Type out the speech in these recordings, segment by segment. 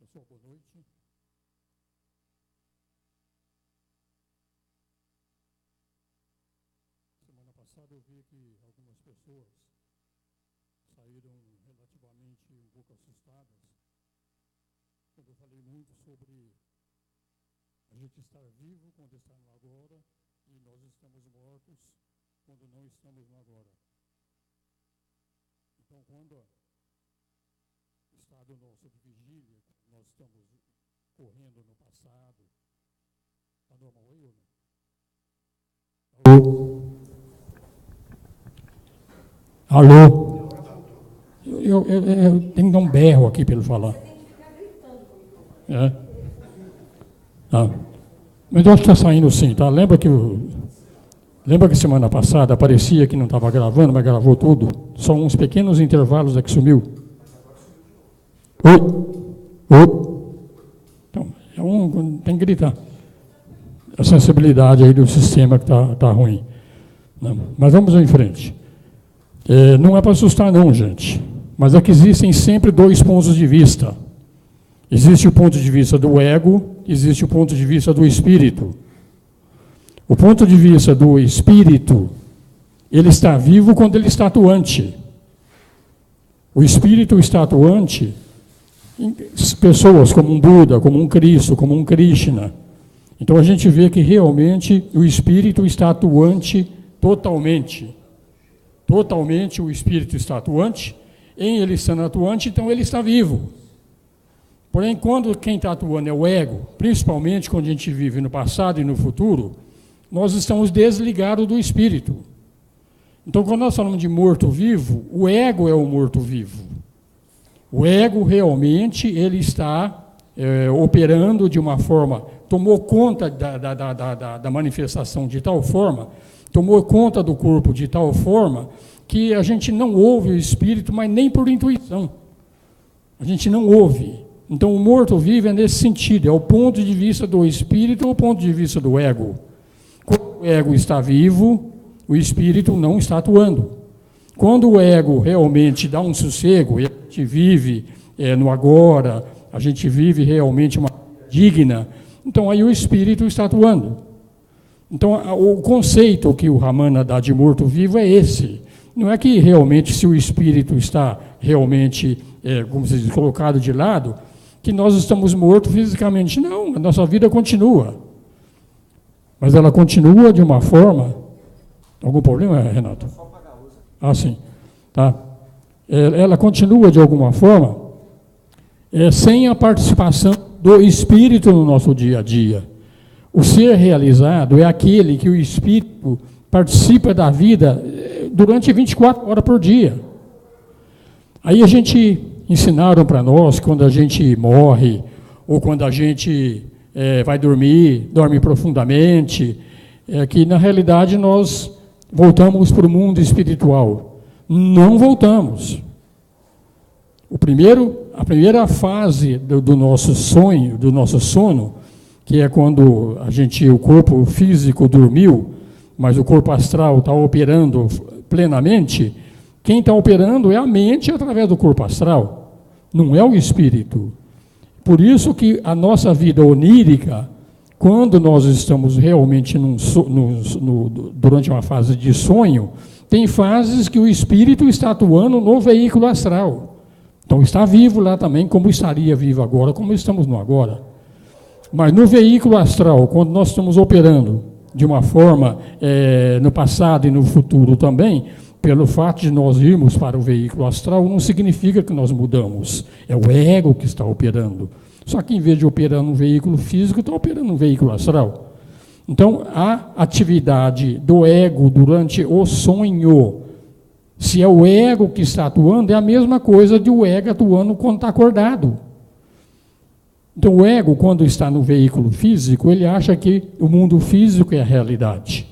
Pessoal, boa noite. Semana passada eu vi que algumas pessoas saíram relativamente um pouco assustadas quando eu falei muito sobre a gente estar vivo quando está no agora e nós estamos mortos quando não estamos no agora. Então, quando o estado nosso de vigília, nós estamos correndo no passado, está normal aí ou não? Alô? Eu tenho que dar um berro aqui para ele falar. É? Ah. Mas eu acho que está saindo sim, tá? Lembra que semana passada parecia que não estava gravando, mas gravou tudo? Só uns pequenos intervalos é que sumiu. Então, tem que gritar. A sensibilidade aí do sistema que está ruim. Não, mas vamos em frente. Não é para assustar não, gente. Mas é que existem sempre dois pontos de vista. Existe o ponto de vista do ego, existe o ponto de vista do espírito. O ponto de vista do espírito, ele está vivo quando ele está atuante. O espírito está atuante em pessoas como um Buda, como um Cristo, como um Krishna. Então a gente vê que realmente o espírito está atuante totalmente. Totalmente o espírito está atuante. Em ele estando atuante, então ele está vivo. Porém, quando quem está atuando é o ego, principalmente quando a gente vive no passado e no futuro, nós estamos desligados do espírito. Então, quando nós falamos de morto-vivo, o ego é o morto-vivo. O ego realmente ele está operando de uma forma, tomou conta da manifestação de tal forma, tomou conta do corpo de tal forma, que a gente não ouve o espírito, mas nem por intuição. A gente não ouve. Então, o morto-vivo é nesse sentido, é o ponto de vista do espírito ou o ponto de vista do ego. Quando o ego está vivo, o espírito não está atuando. Quando o ego realmente dá um sossego, e a gente vive no agora, a gente vive realmente uma vida digna, então aí o espírito está atuando. Então, o conceito que o Ramana dá de morto-vivo é esse. Não é que realmente, se o espírito está realmente, como se diz, colocado de lado, que nós estamos mortos fisicamente. Não, a nossa vida continua. Mas ela continua de uma forma... Algum problema, Renato? Ah, sim. Tá. Ela continua de alguma forma sem a participação do espírito no nosso dia a dia. O ser realizado é aquele que o espírito participa da vida durante 24 horas por dia. Aí a gente ensinaram para nós, quando a gente morre, ou quando a gente vai dormir, dorme profundamente, que na realidade nós voltamos para o mundo espiritual. Não voltamos. A primeira fase do nosso sonho, do nosso sono, que é quando o corpo físico dormiu, mas o corpo astral está operando plenamente, quem está operando é a mente através do corpo astral, não é o espírito. Por isso que a nossa vida onírica, quando nós estamos realmente durante uma fase de sonho, tem fases que o espírito está atuando no veículo astral. Então está vivo lá também, como estaria vivo agora, como estamos no agora. Mas no veículo astral, quando nós estamos operando de uma forma no passado e no futuro também, pelo fato de nós irmos para o veículo astral, não significa que nós mudamos. É o ego que está operando. Só que em vez de operar num veículo físico, está operando num veículo astral. Então, a atividade do ego durante o sonho, se é o ego que está atuando, é a mesma coisa de o ego atuando quando está acordado. Então, o ego, quando está no veículo físico, ele acha que o mundo físico é a realidade.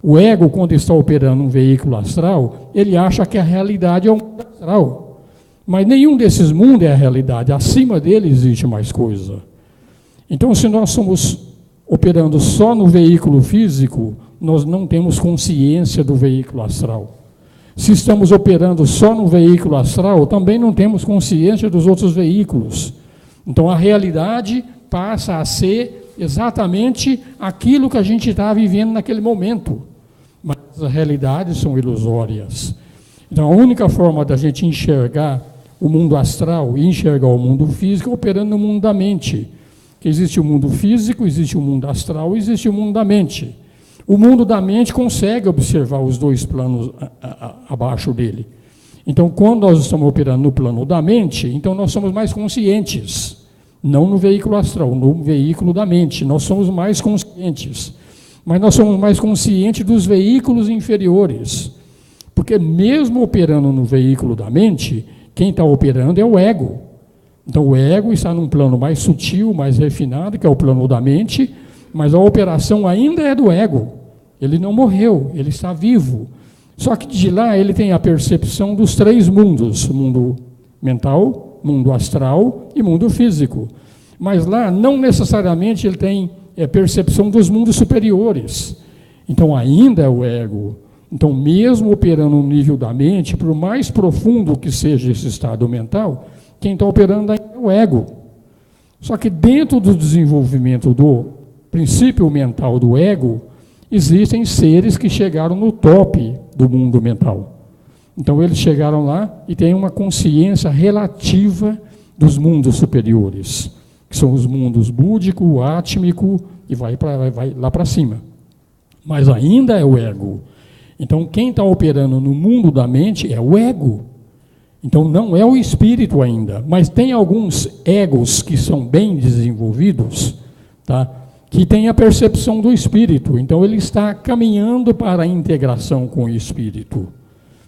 O ego, quando está operando um veículo astral, ele acha que a realidade é um mundo astral. Mas nenhum desses mundos é a realidade. Acima dele existe mais coisa. Então, se nós somos operando só no veículo físico, nós não temos consciência do veículo astral. Se estamos operando só no veículo astral, também não temos consciência dos outros veículos. Então a realidade passa a ser exatamente aquilo que a gente está vivendo naquele momento. Mas as realidades são ilusórias. Então a única forma da gente enxergar o mundo astral e enxergar o mundo físico é operando no mundo da mente. Que existe o mundo físico, existe o mundo astral, existe o mundo da mente. O mundo da mente consegue observar os dois planos abaixo dele. Então, quando nós estamos operando no plano da mente, então nós somos mais conscientes. Não no veículo astral, no veículo da mente. Nós somos mais conscientes. Mas nós somos mais conscientes dos veículos inferiores. Porque mesmo operando no veículo da mente, quem está operando é o ego. Então o ego está num plano mais sutil, mais refinado, que é o plano da mente, mas a operação ainda é do ego. Ele não morreu, ele está vivo. Só que de lá ele tem a percepção dos três mundos, mundo mental, mundo astral e mundo físico. Mas lá não necessariamente ele tem percepção dos mundos superiores. Então ainda é o ego. Então mesmo operando no nível da mente, por mais profundo que seja esse estado mental, quem está operando ainda é o ego. Só que dentro do desenvolvimento do princípio mental do ego, existem seres que chegaram no top do mundo mental. Então eles chegaram lá e têm uma consciência relativa dos mundos superiores, que são os mundos búdico, átmico e vai lá para cima. Mas ainda é o ego. Então quem está operando no mundo da mente é o ego. Então não é o espírito ainda, mas tem alguns egos que são bem desenvolvidos, tá? Que tem a percepção do espírito. Então ele está caminhando para a integração com o espírito.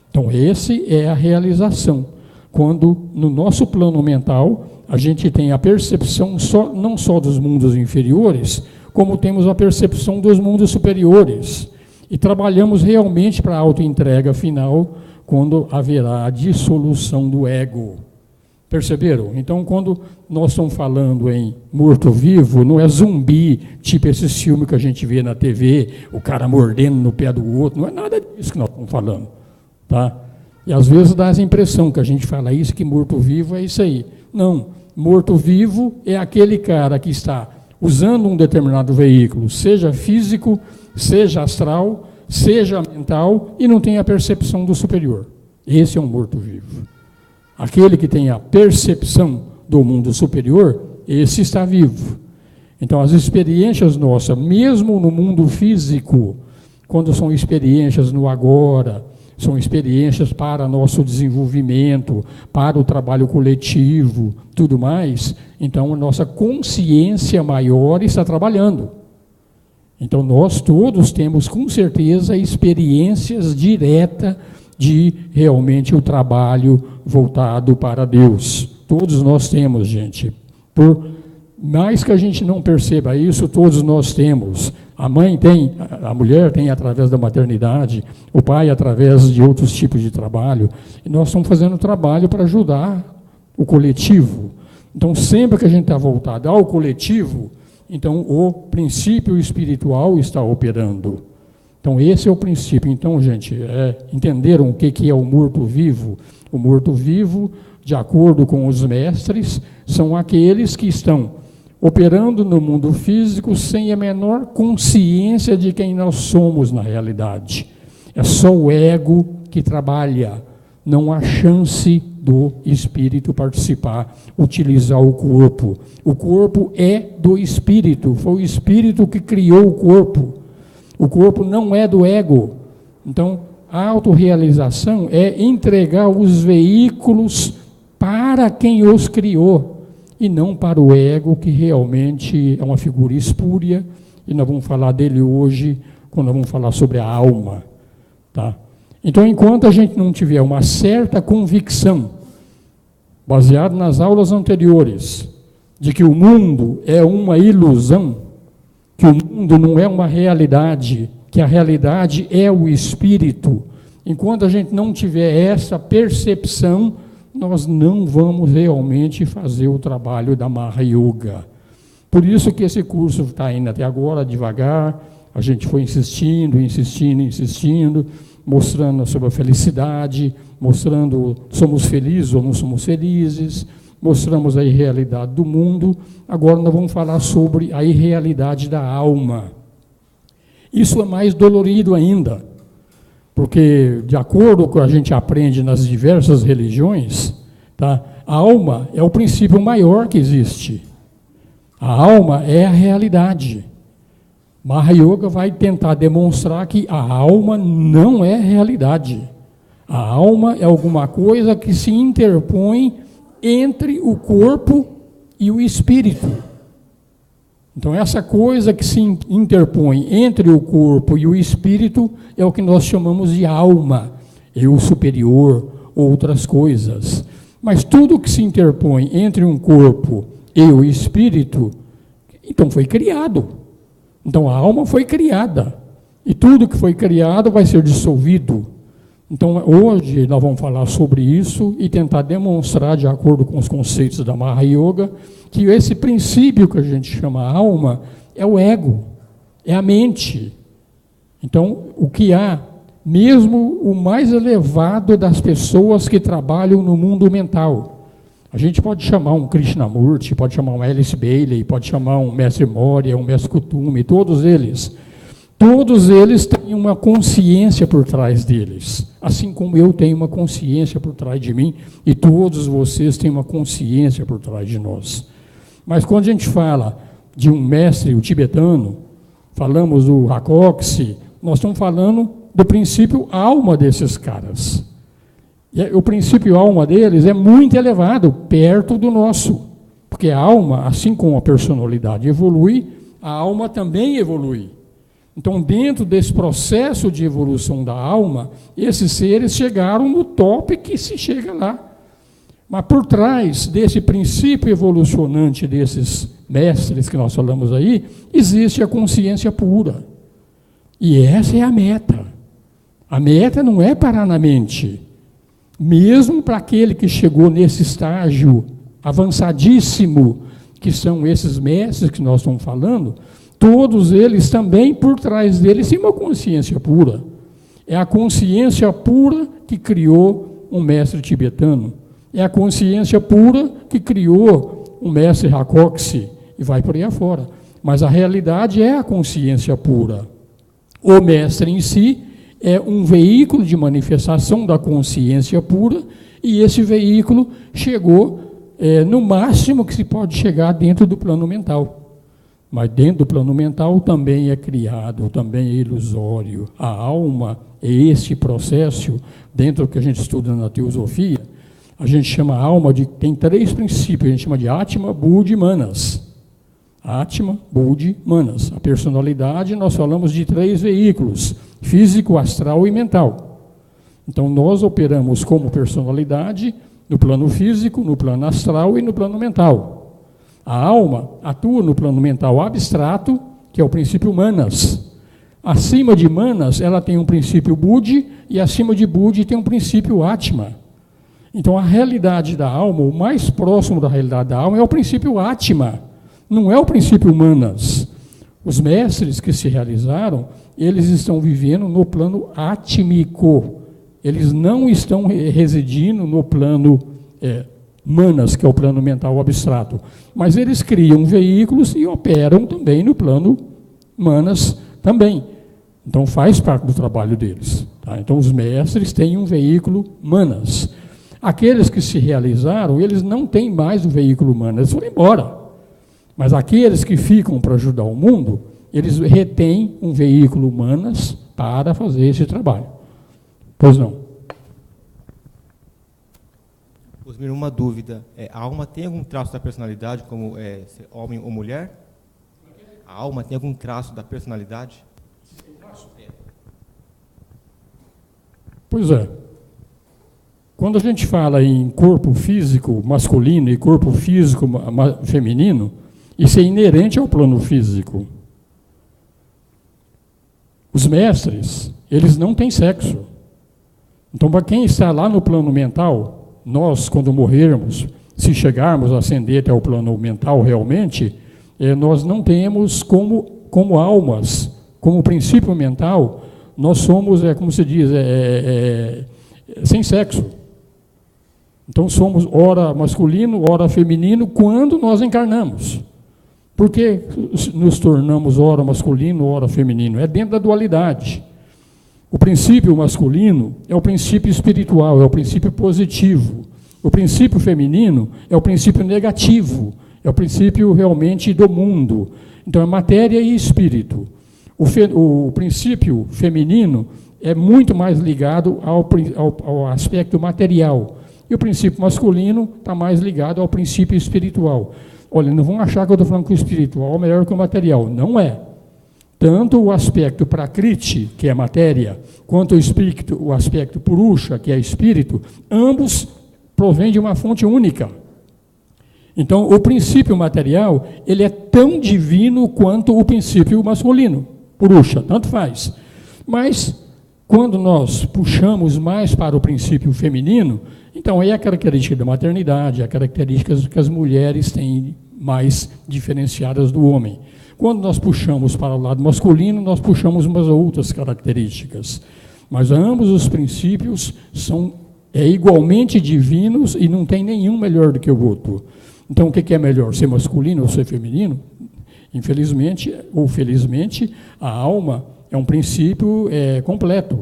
Então esse é a realização. Quando no nosso plano mental a gente tem a percepção não só dos mundos inferiores, como temos a percepção dos mundos superiores. E trabalhamos realmente para a autoentrega final, quando haverá a dissolução do ego. Perceberam? Então, quando nós estamos falando em morto-vivo, não é zumbi, tipo esse filme que a gente vê na TV, o cara mordendo no pé do outro, não é nada disso que nós estamos falando. Tá? E às vezes dá essa impressão que a gente fala isso, que morto-vivo é isso aí. Não, morto-vivo é aquele cara que está usando um determinado veículo, seja físico, seja astral, seja mental, e não tem a percepção do superior. Esse é um morto-vivo. Aquele que tem a percepção do mundo superior, esse está vivo. Então, as experiências nossas, mesmo no mundo físico, quando são experiências no agora, são experiências para nosso desenvolvimento, para o trabalho coletivo, tudo mais, então a nossa consciência maior está trabalhando. Então, nós todos temos, com certeza, experiências diretas de realmente o trabalho voltado para Deus. Todos nós temos, gente. Por mais que a gente não perceba isso, todos nós temos. A mãe tem, a mulher tem através da maternidade, o pai através de outros tipos de trabalho. E nós estamos fazendo trabalho para ajudar o coletivo. Então, sempre que a gente está voltado ao coletivo, então, o princípio espiritual está operando. Então, esse é o princípio. Então, gente, entenderam o que é o morto-vivo? O morto-vivo, de acordo com os mestres, são aqueles que estão operando no mundo físico sem a menor consciência de quem nós somos na realidade. É só o ego que trabalha. Não há chance do espírito participar, utilizar o corpo. O corpo é do espírito, foi o espírito que criou o corpo. O corpo não é do ego. Então, a autorrealização é entregar os veículos para quem os criou, e não para o ego, que realmente é uma figura espúria, e nós vamos falar dele hoje, quando nós vamos falar sobre a alma. Tá? Então, enquanto a gente não tiver uma certa convicção, baseada nas aulas anteriores, de que o mundo é uma ilusão, que o mundo não é uma realidade, que a realidade é o espírito, enquanto a gente não tiver essa percepção, nós não vamos realmente fazer o trabalho da Maha Yoga. Por isso que esse curso está indo até agora, devagar, a gente foi insistindo, mostrando sobre a felicidade, mostrando somos felizes ou não somos felizes, mostramos a irrealidade do mundo, agora nós vamos falar sobre a irrealidade da alma. Isso é mais dolorido ainda, porque, de acordo com o que a gente aprende nas diversas religiões, tá, a alma é o princípio maior que existe. A alma é a realidade. Maha-yoga vai tentar demonstrar que a alma não é realidade. A alma é alguma coisa que se interpõe entre o corpo e o espírito. Então, essa coisa que se interpõe entre o corpo e o espírito é o que nós chamamos de alma, eu superior, outras coisas. Mas tudo que se interpõe entre um corpo e o espírito, então foi criado. Então, a alma foi criada. E tudo que foi criado vai ser dissolvido. Então, hoje nós vamos falar sobre isso e tentar demonstrar, de acordo com os conceitos da Maha-yoga, que esse princípio que a gente chama alma é o ego, é a mente. Então, o que há, mesmo o mais elevado das pessoas que trabalham no mundo mental, a gente pode chamar um Krishnamurti, pode chamar um Alice Bailey, pode chamar um Mestre Moria, um Mestre Kutumi, todos eles têm uma consciência por trás deles, assim como eu tenho uma consciência por trás de mim, e todos vocês têm uma consciência por trás de nós. Mas quando a gente fala de um mestre, o tibetano, falamos do Rakoczy, nós estamos falando do princípio alma desses caras. E o princípio alma deles é muito elevado, perto do nosso, porque a alma, assim como a personalidade evolui, a alma também evolui. Então, dentro desse processo de evolução da alma, esses seres chegaram no top que se chega lá. Mas por trás desse princípio evolucionante desses mestres que nós falamos aí, existe a consciência pura. E essa é a meta. A meta não é parar na mente. Mesmo para aquele que chegou nesse estágio avançadíssimo, que são esses mestres que nós estamos falando, todos eles também, por trás deles, têm uma consciência pura. É a consciência pura que criou um mestre tibetano. É a consciência pura que criou um mestre Rakoczy, e vai por aí afora. Mas a realidade é a consciência pura. O mestre em si é um veículo de manifestação da consciência pura, e esse veículo chegou no máximo que se pode chegar dentro do plano mental. Mas dentro do plano mental também é criado, também é ilusório. A alma é este processo, dentro do que a gente estuda na teosofia, a gente chama a alma de, tem 3 princípios, a gente chama de Atma, Buddhi e Manas. Atma, Buddhi, Manas. A personalidade, nós falamos de 3 veículos, físico, astral e mental. Então, nós operamos como personalidade no plano físico, no plano astral e no plano mental. A alma atua no plano mental abstrato, que é o princípio Manas. Acima de Manas, ela tem um princípio Buddhi, e acima de Buddhi tem um princípio Atma. Então, a realidade da alma, o mais próximo da realidade da alma, é o princípio Atma, não é o princípio Manas. Os mestres que se realizaram, eles estão vivendo no plano átmico. Eles não estão residindo no plano Manas, que é o plano mental abstrato. Mas eles criam veículos e operam também no plano Manas também. Então, faz parte do trabalho deles. Tá? Então, os mestres têm um veículo Manas. Aqueles que se realizaram, eles não têm mais o veículo Manas, eles foram embora. Mas aqueles que ficam para ajudar o mundo, eles retêm um veículo Manas para fazer esse trabalho. Pois não? Osmir, uma dúvida. A alma tem algum traço da personalidade, como ser homem ou mulher? A alma tem algum traço da personalidade? Pois é. Quando a gente fala em corpo físico masculino e corpo físico feminino, isso é inerente ao plano físico. Os mestres, eles não têm sexo. Então, para quem está lá no plano mental, nós, quando morrermos, se chegarmos a ascender até o plano mental realmente, nós não temos como almas, como princípio mental, nós somos, como se diz, sem sexo. Então somos ora masculino, ora feminino, quando nós encarnamos. Por que nos tornamos ora masculino, ora feminino? É dentro da dualidade. O princípio masculino é o princípio espiritual, é o princípio positivo. O princípio feminino é o princípio negativo, é o princípio realmente do mundo. Então é matéria e espírito. O princípio feminino é muito mais ligado ao aspecto material. E o princípio masculino está mais ligado ao princípio espiritual. Olha, não vão achar que eu estou falando que o espiritual é melhor que o material. Não é. Tanto o aspecto prakriti, que é matéria, quanto o aspecto purusha, que é espírito, ambos provêm de uma fonte única. Então, o princípio material, ele é tão divino quanto o princípio masculino, purusha, tanto faz. Mas, quando nós puxamos mais para o princípio feminino, então aí é a característica da maternidade, a característica que as mulheres têm mais diferenciadas do homem. Quando nós puxamos para o lado masculino, nós puxamos umas outras características. Mas ambos os princípios são igualmente divinos e não tem nenhum melhor do que o outro. Então, o que é melhor, ser masculino ou ser feminino? Infelizmente ou felizmente, a alma é um princípio completo.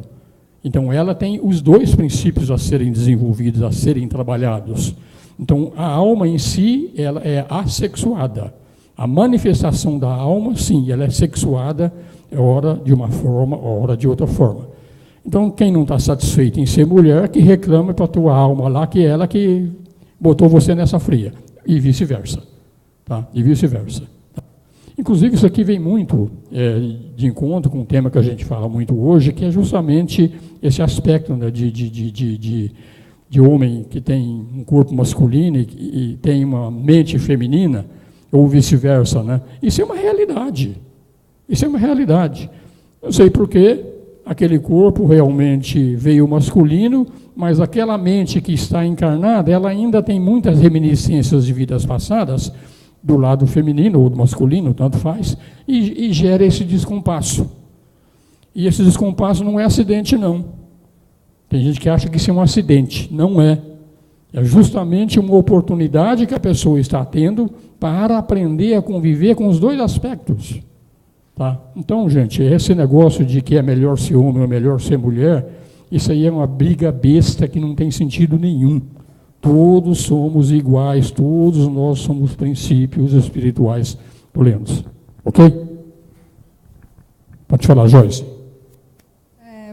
Então, ela tem os dois princípios a serem desenvolvidos, a serem trabalhados. Então, a alma em si, ela é assexuada. A manifestação da alma, sim, ela é sexuada, ora de uma forma, ora de outra forma. Então, quem não está satisfeito em ser mulher, que reclame para a tua alma lá, que é ela que botou você nessa fria. E vice-versa. Tá? E vice-versa. Tá? Inclusive, isso aqui vem muito de encontro com um tema que a gente fala muito hoje, que é justamente esse aspecto, né, de homem que tem um corpo masculino e tem uma mente feminina, ou vice-versa, né? Isso é uma realidade. Isso é uma realidade. Eu sei porque aquele corpo realmente veio masculino, mas aquela mente que está encarnada, ela ainda tem muitas reminiscências de vidas passadas, do lado feminino ou do masculino, tanto faz, e gera esse descompasso. E esse descompasso não é acidente, não. Tem gente que acha que isso é um acidente. Não é. É justamente uma oportunidade que a pessoa está tendo para aprender a conviver com os dois aspectos. Tá? Então, gente, esse negócio de que é melhor ser homem ou melhor ser mulher, isso aí é uma briga besta que não tem sentido nenhum. Todos somos iguais, todos nós somos princípios espirituais plenos. Ok? Pode falar, Joyce.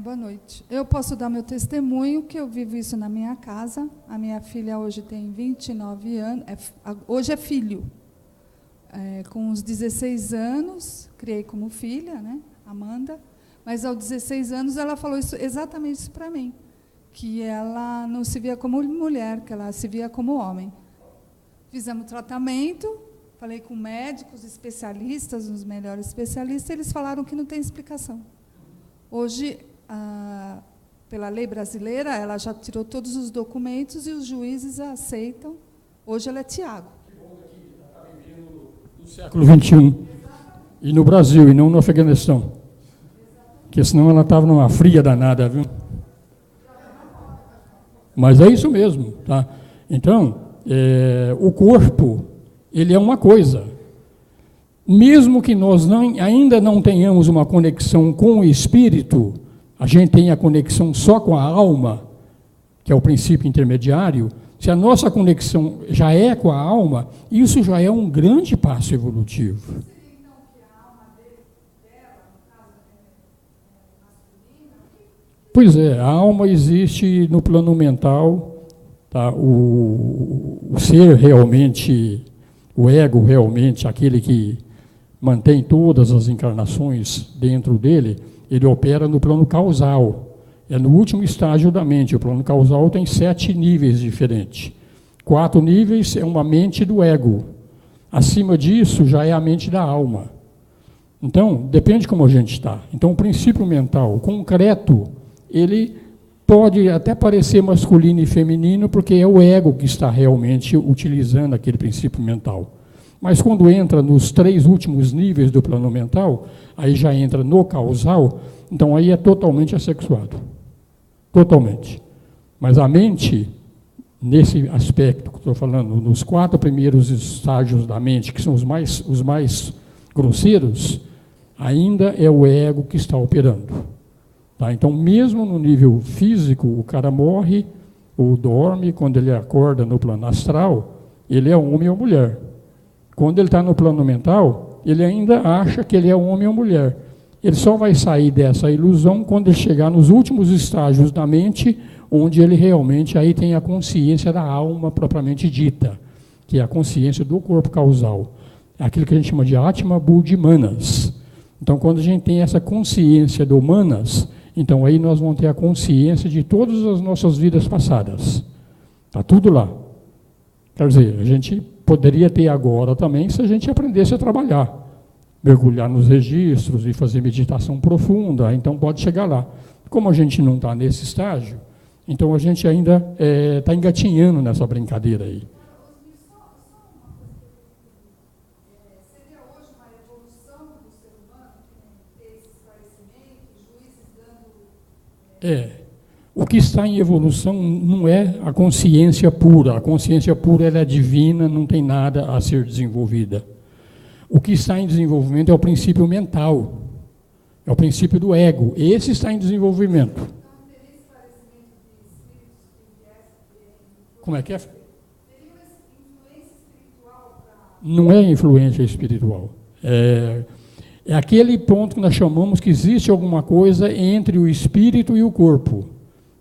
Boa noite. Eu posso dar meu testemunho, que eu vivo isso na minha casa. A minha filha hoje tem 29 anos, hoje é filho. Com uns 16 anos, criei como filha, né, Amanda, mas aos 16 anos ela falou exatamente isso para mim, que ela não se via como mulher, que ela se via como homem. Fizemos tratamento, falei com médicos, especialistas, os melhores especialistas, eles falaram que não tem explicação. Hoje, pela lei brasileira, ela já tirou todos os documentos e os juízes a aceitam. Hoje ela é Tiago. No século XXI. E no Brasil, e não no Afeganistão. Porque senão ela estava numa fria danada, viu? Mas é isso mesmo, tá? Então, o corpo, ele é uma coisa. Mesmo que nós ainda não tenhamos uma conexão com o espírito, a gente tem a conexão só com a alma, que é o princípio intermediário. Se a nossa conexão já é com a alma, isso já é um grande passo evolutivo. Pois é, a alma existe no plano mental, tá? O ser realmente, o ego realmente, aquele que mantém todas as encarnações dentro dele, ele opera no plano causal. É no último estágio da mente. O plano causal tem 7 níveis diferentes. 4 níveis é uma mente do ego. Acima disso já é a mente da alma. Então, depende de como a gente está. Então, o princípio mental concreto, ele pode até parecer masculino e feminino, porque é o ego que está realmente utilizando aquele princípio mental. Mas quando entra nos 3 últimos níveis do plano mental, aí já entra no causal, então aí é totalmente assexuado. Totalmente. Mas a mente nesse aspecto que estou falando, nos 4 primeiros estágios da mente, que são os mais grosseiros, ainda é o ego que está operando. Tá? Então, mesmo no nível físico, o cara morre ou dorme, quando ele acorda no plano astral, ele é homem ou mulher. Quando ele está no plano mental, ele ainda acha que ele é homem ou mulher. Ele só vai sair dessa ilusão quando ele chegar nos últimos estágios da mente, onde ele realmente aí tem a consciência da alma propriamente dita, que é a consciência do corpo causal. É aquilo que a gente chama de Atma Buddhi Manas. Então, quando a gente tem essa consciência do Manas, então aí nós vamos ter a consciência de todas as nossas vidas passadas. Está tudo lá. Quer dizer, a gente poderia ter agora também se a gente aprendesse a trabalhar, mergulhar nos registros e fazer meditação profunda, então pode chegar lá. Como a gente não está nesse estágio, então a gente ainda está engatinhando nessa brincadeira aí. Seria hoje uma evolução do ser humano, ter esse esclarecimento, juízes dando... O que está em evolução não é a consciência pura. A consciência pura ela é divina, não tem nada a ser desenvolvida. O que está em desenvolvimento é o princípio mental, é o princípio do ego. Esse está em desenvolvimento. Então, teria esclarecimento de espíritos que viessem... Como é que é? Teria uma influência espiritual para... Não é influência espiritual. É aquele ponto que nós chamamos que existe alguma coisa entre o espírito e o corpo.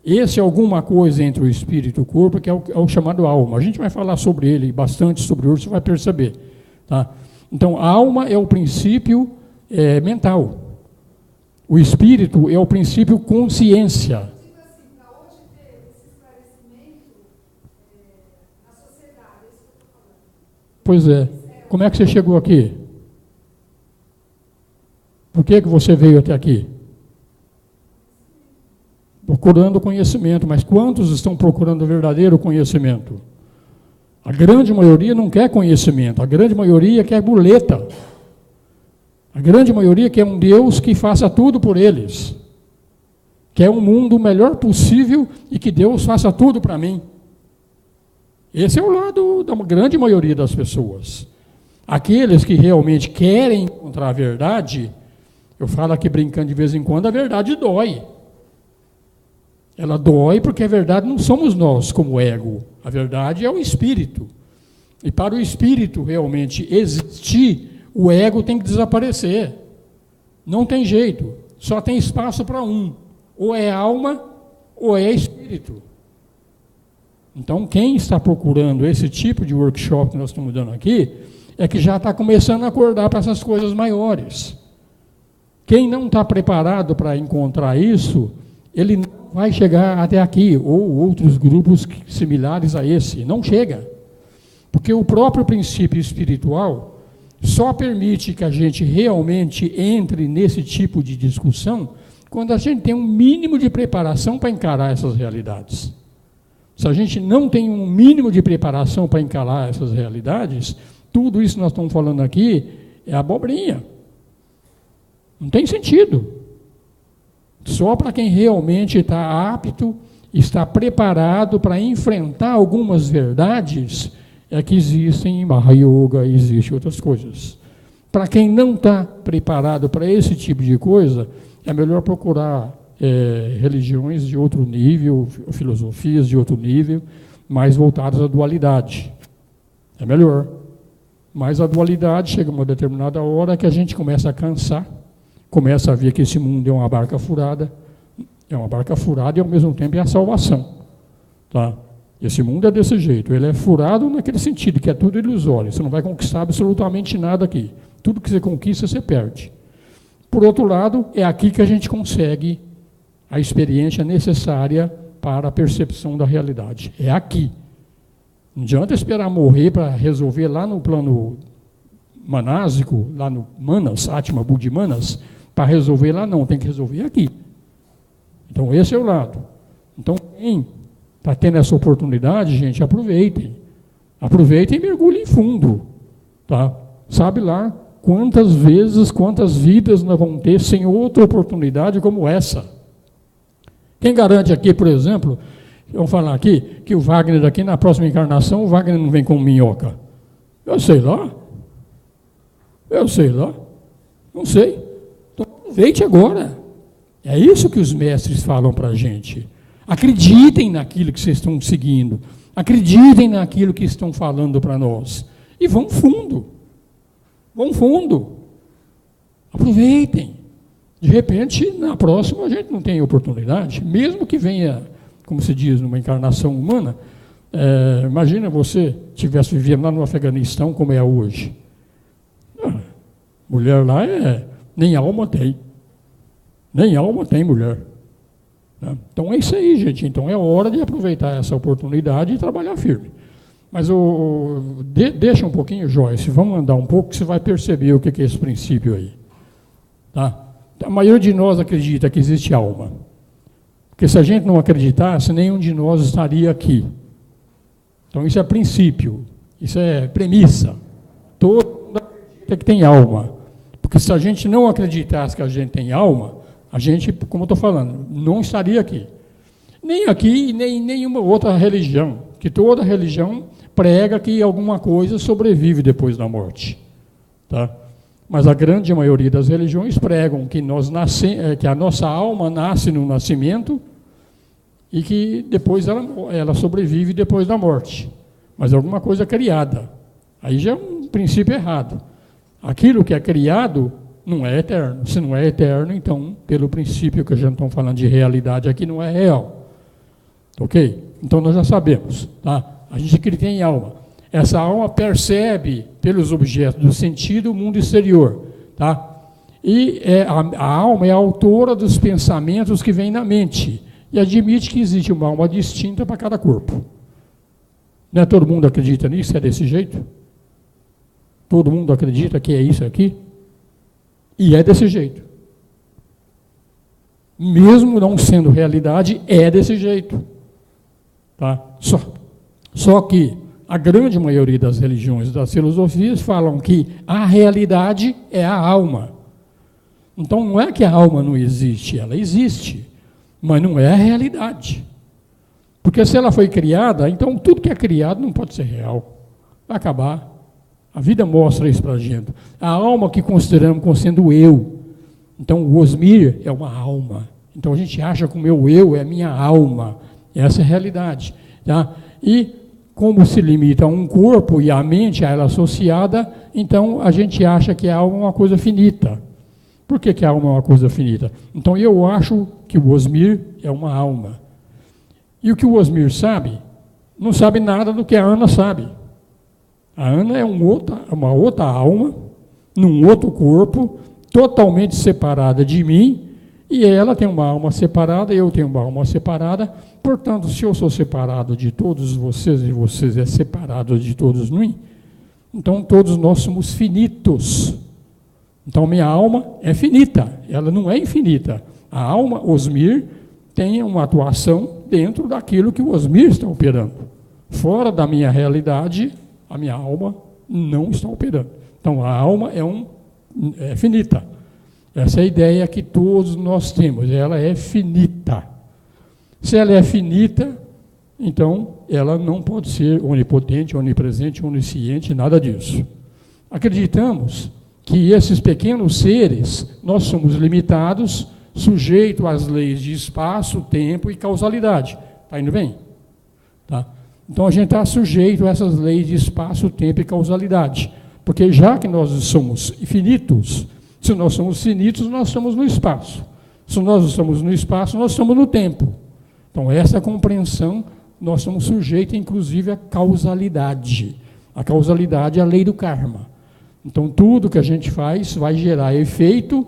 Esse é alguma coisa entre o espírito e o corpo, que é o chamado alma. A gente vai falar sobre ele bastante, sobre hoje, você vai perceber. Tá? Então, a alma é o princípio mental. O espírito é o princípio consciência. Tipo assim, para hoje ter esse esclarecimento na sociedade, é isso que eu estou falando. Pois é. Como é que você chegou aqui? Por que você veio até aqui? Procurando conhecimento, mas quantos estão procurando o verdadeiro conhecimento? A grande maioria não quer conhecimento, a grande maioria quer boleta. A grande maioria quer um Deus que faça tudo por eles. Quer um mundo o melhor possível e que Deus faça tudo para mim. Esse é o lado da grande maioria das pessoas. Aqueles que realmente querem encontrar a verdade, eu falo aqui brincando de vez em quando, a verdade dói. Ela dói porque a verdade não somos nós como ego. A verdade é o espírito. E para o espírito realmente existir, o ego tem que desaparecer. Não tem jeito. Só tem espaço para um. Ou é alma, ou é espírito. Então, quem está procurando esse tipo de workshop que nós estamos dando aqui, é que já está começando a acordar para essas coisas maiores. Quem não está preparado para encontrar isso, ele não vai chegar até aqui, ou outros grupos similares a esse. Não chega. Porque o próprio princípio espiritual só permite que a gente realmente entre nesse tipo de discussão quando a gente tem um mínimo de preparação para encarar essas realidades. Se a gente não tem um mínimo de preparação para encarar essas realidades, tudo isso que nós estamos falando aqui é abobrinha. Não tem sentido. Só para quem realmente está apto, está preparado para enfrentar algumas verdades, é que existem em Maha Yoga, existem outras coisas. Para quem não está preparado para esse tipo de coisa, é melhor procurar religiões de outro nível, filosofias de outro nível, mais voltadas à dualidade. É melhor. Mas a dualidade chega a uma determinada hora que a gente começa a cansar, começa a ver que esse mundo é uma barca furada e ao mesmo tempo é a salvação. Tá? Esse mundo é desse jeito, ele é furado naquele sentido, que é tudo ilusório, você não vai conquistar absolutamente nada aqui. Tudo que você conquista, você perde. Por outro lado, é aqui que a gente consegue a experiência necessária para a percepção da realidade. É aqui. Não adianta esperar morrer para resolver lá no plano manásico, lá no Manas, Atma Buddhi Manas, para resolver lá não, tem que resolver aqui. Então esse é o lado. Então quem está tendo essa oportunidade, gente, aproveitem. Aproveitem e mergulhem fundo. Tá? Sabe lá quantas vezes, quantas vidas nós vamos ter sem outra oportunidade como essa. Quem garante aqui, por exemplo, Vamos falar aqui que o Wagner daqui, na próxima encarnação, o Wagner não vem com minhoca. Eu sei lá. Não sei. Então, aproveite agora. É isso que os mestres falam para a gente. Acreditem naquilo que vocês estão seguindo. Acreditem naquilo que estão falando para nós. E vão fundo. Aproveitem. De repente, na próxima, a gente não tem oportunidade, mesmo que venha, como se diz, numa encarnação humana. Imagina você tivesse vivendo lá no Afeganistão, como é hoje. Mulher lá nem alma tem. Nem alma tem mulher. Né? Então é isso aí, gente. Então é hora de aproveitar essa oportunidade e trabalhar firme. Mas deixa um pouquinho, Joyce, vamos andar um pouco, que você vai perceber o que é esse princípio aí. Tá? A maioria de nós acredita que existe alma. Porque se a gente não acreditasse, nenhum de nós estaria aqui. Então isso é princípio, isso é premissa. Todo mundo acredita que tem alma. Porque se a gente não acreditasse que a gente tem alma, a gente, como eu estou falando, não estaria aqui. Nem aqui, nem em nenhuma outra religião. Que toda religião prega que alguma coisa sobrevive depois da morte. Tá? Mas a grande maioria das religiões pregam que, que a nossa alma nasce no nascimento e que depois ela sobrevive depois da morte. Mas alguma coisa criada. Aí já é um princípio errado. Aquilo que é criado não é eterno. Se não é eterno, então, pelo princípio que a gente está falando de realidade aqui, não é real. Ok? Então nós já sabemos. Tá? A gente acredita em alma. Essa alma percebe, pelos objetos do sentido, o mundo exterior. Tá? E a alma é a autora dos pensamentos que vêm na mente. E admite que existe uma alma distinta para cada corpo. Não é todo mundo acredita nisso? É desse jeito? Todo mundo acredita que é isso aqui? E é desse jeito. Mesmo não sendo realidade, é desse jeito. Tá? Só que a grande maioria das religiões, das filosofias, falam que a realidade é a alma. Então não é que a alma não existe, ela existe, mas não é a realidade. Porque se ela foi criada, então tudo que é criado não pode ser real. Vai acabar. A vida mostra isso para a gente. A alma que consideramos como sendo eu. Então o Osmir é uma alma. Então a gente acha que o meu eu é a minha alma. Essa é a realidade. Tá? E como se limita a um corpo e a mente a ela associada, então a gente acha que a alma é uma coisa finita. Por que a alma é uma coisa finita? Então eu acho que o Osmir é uma alma. E o que o Osmir sabe, não sabe nada do que a Ana sabe. A Ana é uma outra alma, num outro corpo, totalmente separada de mim, e ela tem uma alma separada, eu tenho uma alma separada. Portanto, se eu sou separado de todos vocês, e vocês é separado de todos mim, então todos nós somos finitos. Então minha alma é finita, ela não é infinita. A alma, Osmir, tem uma atuação dentro daquilo que o Osmir está operando. Fora da minha realidade, a minha alma não está operando. Então a alma é finita. Essa é a ideia que todos nós temos, ela é finita. Se ela é finita, então ela não pode ser onipotente, onipresente, onisciente, nada disso. Acreditamos que esses pequenos seres, nós somos limitados, sujeitos às leis de espaço, tempo e causalidade. Está indo bem? Tá? Então a gente está sujeito a essas leis de espaço, tempo e causalidade. Porque já que nós somos finitos, se nós somos finitos, nós estamos no espaço. Se nós estamos no espaço, nós estamos no tempo. Então, essa compreensão, nós somos sujeitos, inclusive, à causalidade. A causalidade é a lei do karma. Então, tudo que a gente faz vai gerar efeito,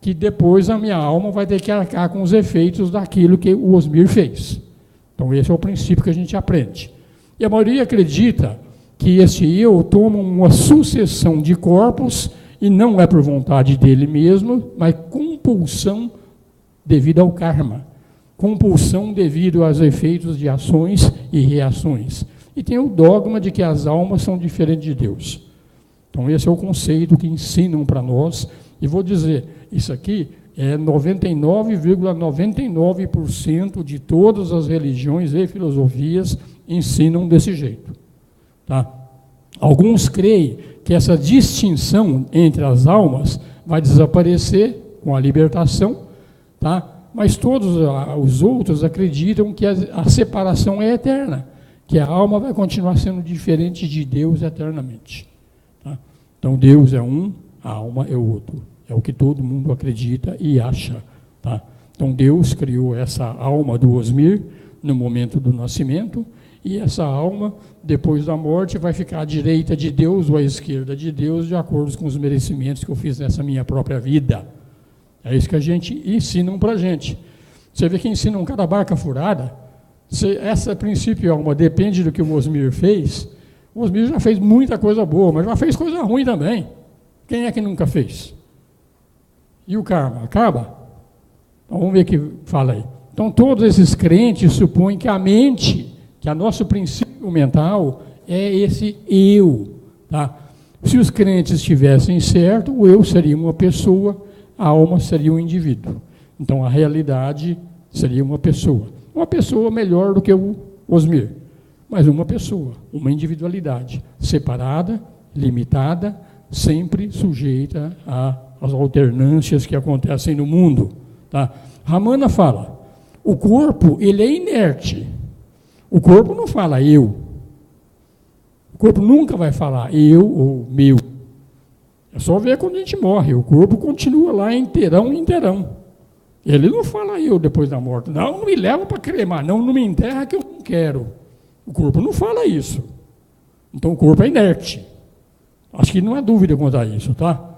que depois a minha alma vai ter que arcar com os efeitos daquilo que o Osmir fez. Então, esse é o princípio que a gente aprende. E a maioria acredita que esse eu toma uma sucessão de corpos, e não é por vontade dele mesmo, mas compulsão devido ao karma. Compulsão devido aos efeitos de ações e reações. E tem o dogma de que as almas são diferentes de Deus. Então esse é o conceito que ensinam para nós. E vou dizer, isso aqui 99,99% de todas as religiões e filosofias ensinam desse jeito. Tá? Alguns creem que essa distinção entre as almas vai desaparecer com a libertação, tá? Mas todos os outros acreditam que a separação é eterna, que a alma vai continuar sendo diferente de Deus eternamente. Tá? Então Deus é um, a alma é o outro. É o que todo mundo acredita e acha. Tá? Então Deus criou essa alma do Osmir no momento do nascimento, e essa alma, depois da morte, vai ficar à direita de Deus ou à esquerda de Deus, de acordo com os merecimentos que eu fiz nessa minha própria vida. É isso que a gente ensina para a gente. Você vê que ensinam cada barca furada. Esse princípio alma depende do que o Osmir fez. O Osmir já fez muita coisa boa, mas já fez coisa ruim também. Quem é que nunca fez? E o karma? Acaba? Então vamos ver o que fala aí. Então todos esses crentes supõem que a mente, que o nosso princípio mental é esse eu. Tá? Se os crentes estivessem certo, o eu seria uma pessoa, a alma seria um indivíduo. Então a realidade seria uma pessoa. Uma pessoa melhor do que o Osmir, mas uma pessoa, uma individualidade, separada, limitada, sempre sujeita às alternâncias que acontecem no mundo. Tá? Ramana fala, o corpo ele é inerte. O corpo não fala eu. O corpo nunca vai falar eu ou meu. É só ver quando a gente morre. O corpo continua lá inteirão. Ele não fala eu depois da morte. Não me leva para cremar. Não me enterra que eu não quero. O corpo não fala isso. Então o corpo é inerte. Acho que não há dúvida quanto a isso, tá?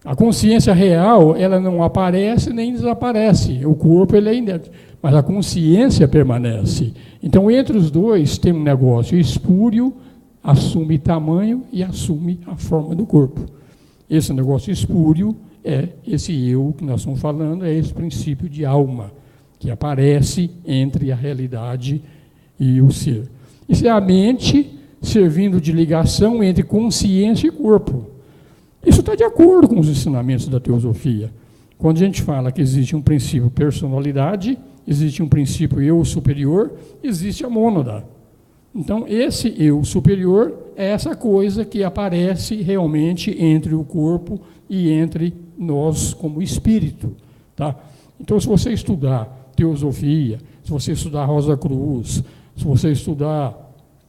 A consciência real, ela não aparece nem desaparece. O corpo ele é inerte. Mas a consciência permanece. Então, entre os dois, tem um negócio espúrio, assume tamanho e assume a forma do corpo. Esse negócio espúrio é esse eu que nós estamos falando, é esse princípio de alma, que aparece entre a realidade e o ser. Isso é a mente servindo de ligação entre consciência e corpo. Isso está de acordo com os ensinamentos da teosofia. Quando a gente fala que existe um princípio personalidade, existe um princípio eu superior, existe a mônada. Então, esse eu superior é essa coisa que aparece realmente entre o corpo e entre nós como espírito. Tá? Então, se você estudar teosofia, se você estudar Rosa Cruz, se você estudar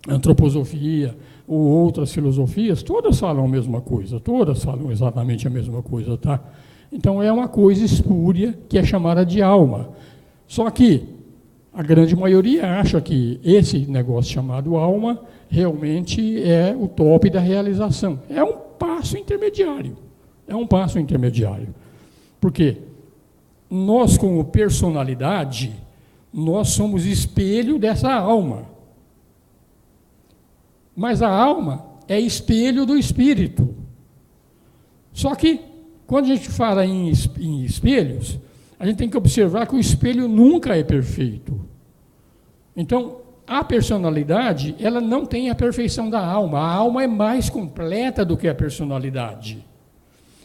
antroposofia ou outras filosofias, todas falam a mesma coisa, todas falam exatamente a mesma coisa. Tá? Então, é uma coisa espúria que é chamada de alma. Só que a grande maioria acha que esse negócio chamado alma realmente é o top da realização. É um passo intermediário. É um passo intermediário. Porque nós, como personalidade, nós somos espelho dessa alma. Mas a alma é espelho do espírito. Só que, quando a gente fala em espelhos, a gente tem que observar que o espelho nunca é perfeito. Então, a personalidade, ela não tem a perfeição da alma. A alma é mais completa do que a personalidade.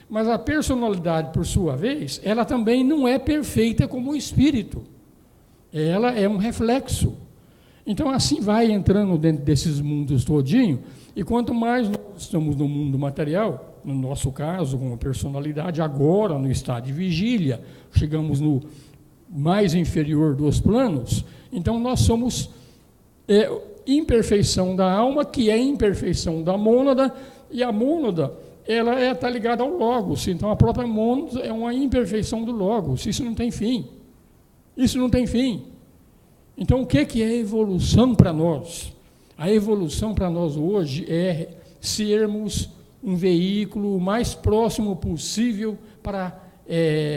Mas a personalidade, por sua vez, ela também não é perfeita como o espírito. Ela é um reflexo. Então, assim vai entrando dentro desses mundos todinho, e quanto mais nós estamos no mundo material, no nosso caso, com a personalidade, agora no estado de vigília, chegamos no mais inferior dos planos, então nós somos imperfeição da alma, que é imperfeição da mônada, e a mônada, ela está ligada ao logos, então a própria mônada é uma imperfeição do logos, isso não tem fim. Isso não tem fim. Então, o que é evolução para nós? A evolução para nós hoje é sermos um veículo o mais próximo possível para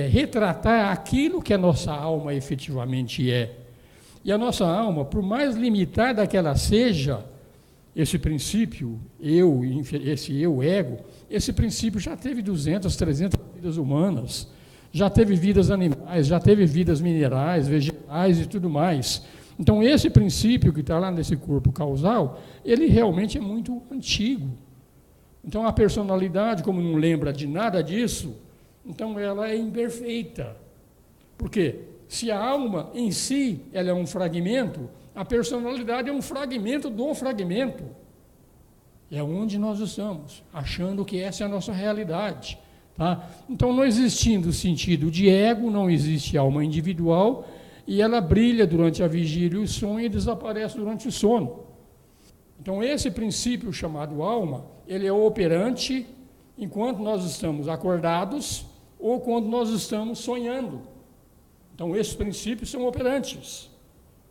retratar aquilo que a nossa alma efetivamente é. E a nossa alma, por mais limitada que ela seja, esse princípio, esse eu, ego, esse princípio já teve 200, 300 vidas humanas, já teve vidas animais, já teve vidas minerais, vegetais e tudo mais. Então, esse princípio que está lá nesse corpo causal, ele realmente é muito antigo. Então, a personalidade, como não lembra de nada disso, Então ela é imperfeita. Por quê? Se a alma em si ela é um fragmento, a personalidade é um fragmento do fragmento. É onde nós estamos, achando que essa é a nossa realidade. Tá? Então, não existindo o sentido de ego, não existe alma individual, e ela brilha durante a vigília e o sonho e desaparece durante o sono. Então, esse princípio chamado alma, ele é operante enquanto nós estamos acordados ou quando nós estamos sonhando. Então, esses princípios são operantes.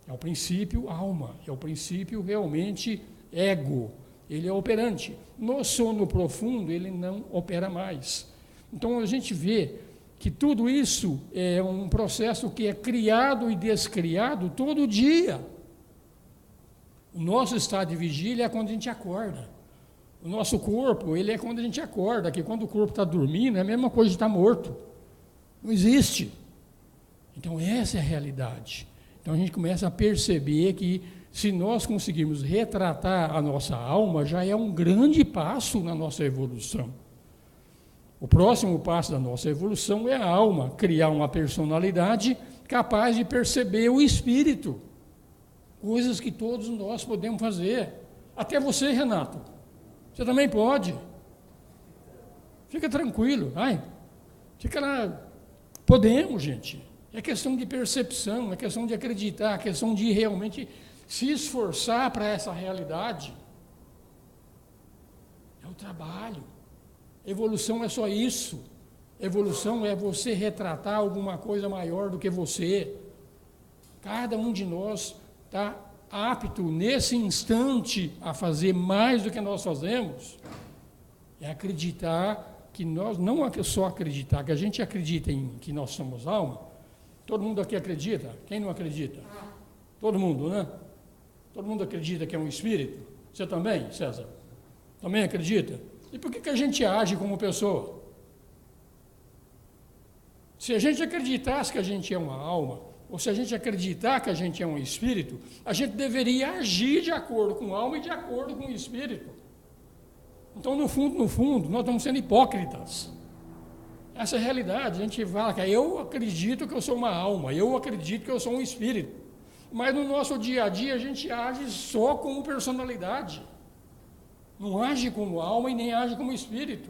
É o princípio alma, é o princípio realmente ego. Ele é operante. No sono profundo, ele não opera mais. Então, a gente vê que tudo isso é um processo que é criado e descriado todo dia. O nosso estado de vigília é quando a gente acorda. O nosso corpo, ele é quando a gente acorda, que quando o corpo está dormindo, é a mesma coisa de estar morto. Não existe. Então, essa é a realidade. Então, a gente começa a perceber que, se nós conseguirmos retratar a nossa alma, já é um grande passo na nossa evolução. O próximo passo da nossa evolução é a alma, criar uma personalidade capaz de perceber o espírito. Coisas que todos nós podemos fazer. Até você, Renato. Você também pode. Fica tranquilo. Vai. Fica lá. Podemos, gente. É questão de percepção, é questão de acreditar, é questão de realmente se esforçar para essa realidade. É o trabalho. Evolução é só isso. Evolução é você retratar alguma coisa maior do que você. Cada um de nós está apto, nesse instante, a fazer mais do que nós fazemos. É acreditar que nós, não só acreditar, que a gente acredita em que nós somos alma. Todo mundo aqui acredita? Quem não acredita? Todo mundo, né? Todo mundo acredita que é um espírito? Você também, César? Também acredita? E por que a gente age como pessoa? Se a gente acreditasse que a gente é uma alma, ou se a gente acreditar que a gente é um espírito, a gente deveria agir de acordo com a alma e de acordo com o espírito. Então, no fundo, nós estamos sendo hipócritas. Essa é a realidade. A gente fala que eu acredito que eu sou uma alma, eu acredito que eu sou um espírito. Mas no nosso dia a dia a gente age só como personalidade. Não age como alma e nem age como espírito.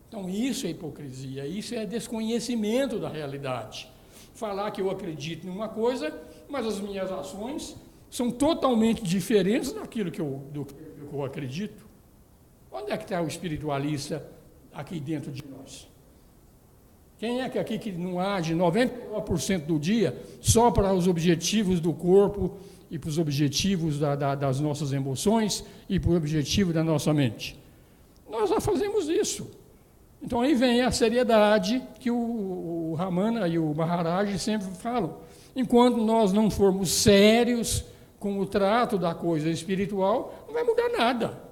Então isso é hipocrisia, isso é desconhecimento da realidade. Falar que eu acredito em uma coisa, mas as minhas ações são totalmente diferentes daquilo que eu acredito. Onde é que está o espiritualista aqui dentro de nós? Quem é que aqui que não age 99% do dia só para os objetivos do corpo e para os objetivos das nossas emoções e para o objetivo da nossa mente? Nós já fazemos isso. Então aí vem a seriedade que o Ramana e o Maharaj sempre falam. Enquanto nós não formos sérios com o trato da coisa espiritual, não vai mudar nada.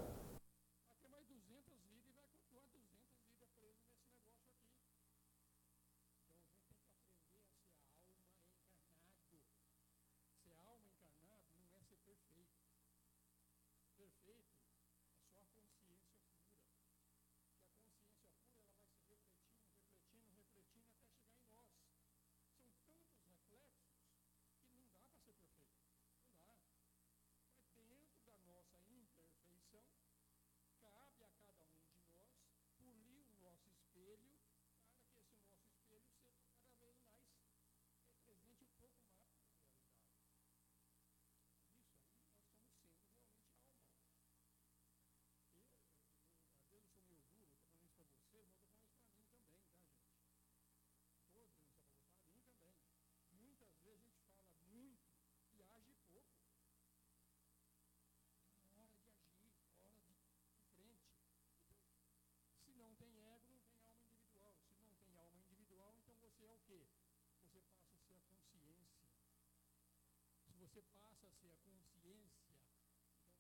Você passa a ser a consciência,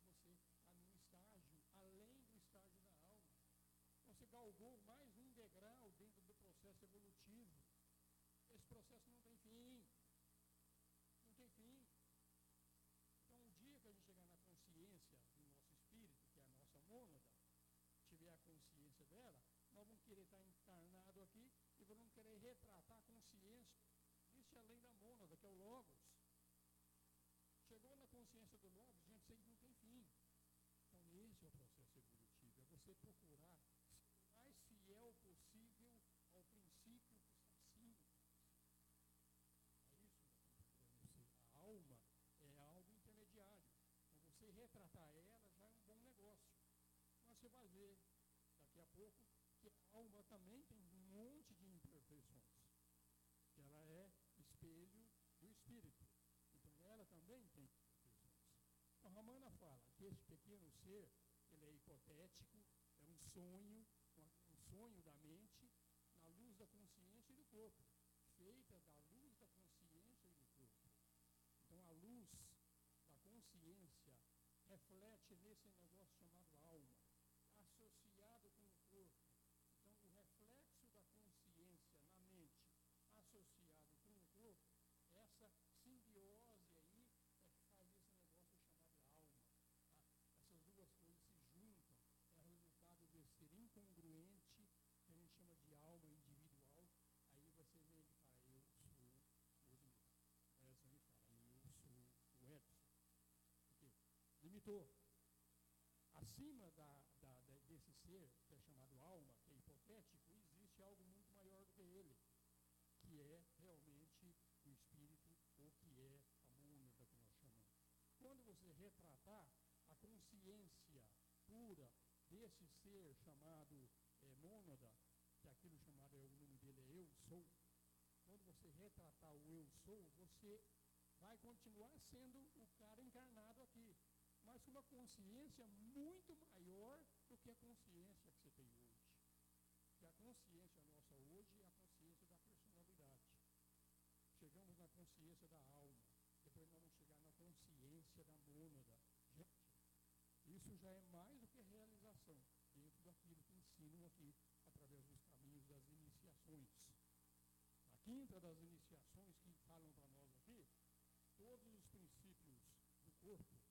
então você está num estágio além do estágio da alma. Você galgou mais um degrau dentro do processo evolutivo. Esse processo não tem fim. Não tem fim. Então, o dia que a gente chegar na consciência do nosso espírito, que é a nossa mônada, tiver a consciência dela, nós vamos querer estar encarnado aqui nós vamos querer retratar a consciência. Existe além da mônada, que é o Logos. Chegou na consciência do Logos, gente, isso aí não tem fim. Então, esse é o processo evolutivo, é você procurar ser o mais fiel possível ao princípio que está acima. É isso que nós estamos procurando ser. A alma é algo intermediário. Então, você retratar ela já é um bom negócio. Mas você vai ver, daqui a pouco, que a alma também tem um monte de imperfeições. Que ela é espelho do espírito. Então, ela também tem imperfeições. Então, Ramana fala que esse pequeno ser, ele é hipotético, é um sonho da mente, na luz da consciência e do corpo, feita da luz da consciência e do corpo. Então, a luz da consciência reflete nesse negócio chamado alma, associado com o corpo. Então, o reflexo da consciência na mente, associado com o corpo, essa simbiose aí é que faz esse negócio chamado alma. Tá? Essas duas coisas se juntam, é o resultado desse ser incongruente, que a gente chama de alma individual. Aí você vem e fala, eu sou o Edmilson. Aí você me fala, eu sou o Edson. Por quê? Limitou. Acima desse ser, que é chamado alma, que é hipotético, existe algo muito maior do que ele, que é realmente o espírito, ou que é a mônada que nós chamamos. Quando você retratar a consciência pura desse ser chamado mônada, que aquilo chamado, o nome dele é eu sou, quando você retratar o eu sou, você vai continuar sendo o cara encarnado aqui, mas com uma consciência muito maior do que a consciência que você tem hoje. Que a consciência nossa hoje é a consciência da personalidade. Chegamos na consciência da alma, depois nós vamos chegar na consciência da mônada. Gente, isso já é mais do que realização, dentro daquilo que ensinam aqui, através dos caminhos das iniciações. A quinta das iniciações que falam para nós aqui, todos os princípios do corpo,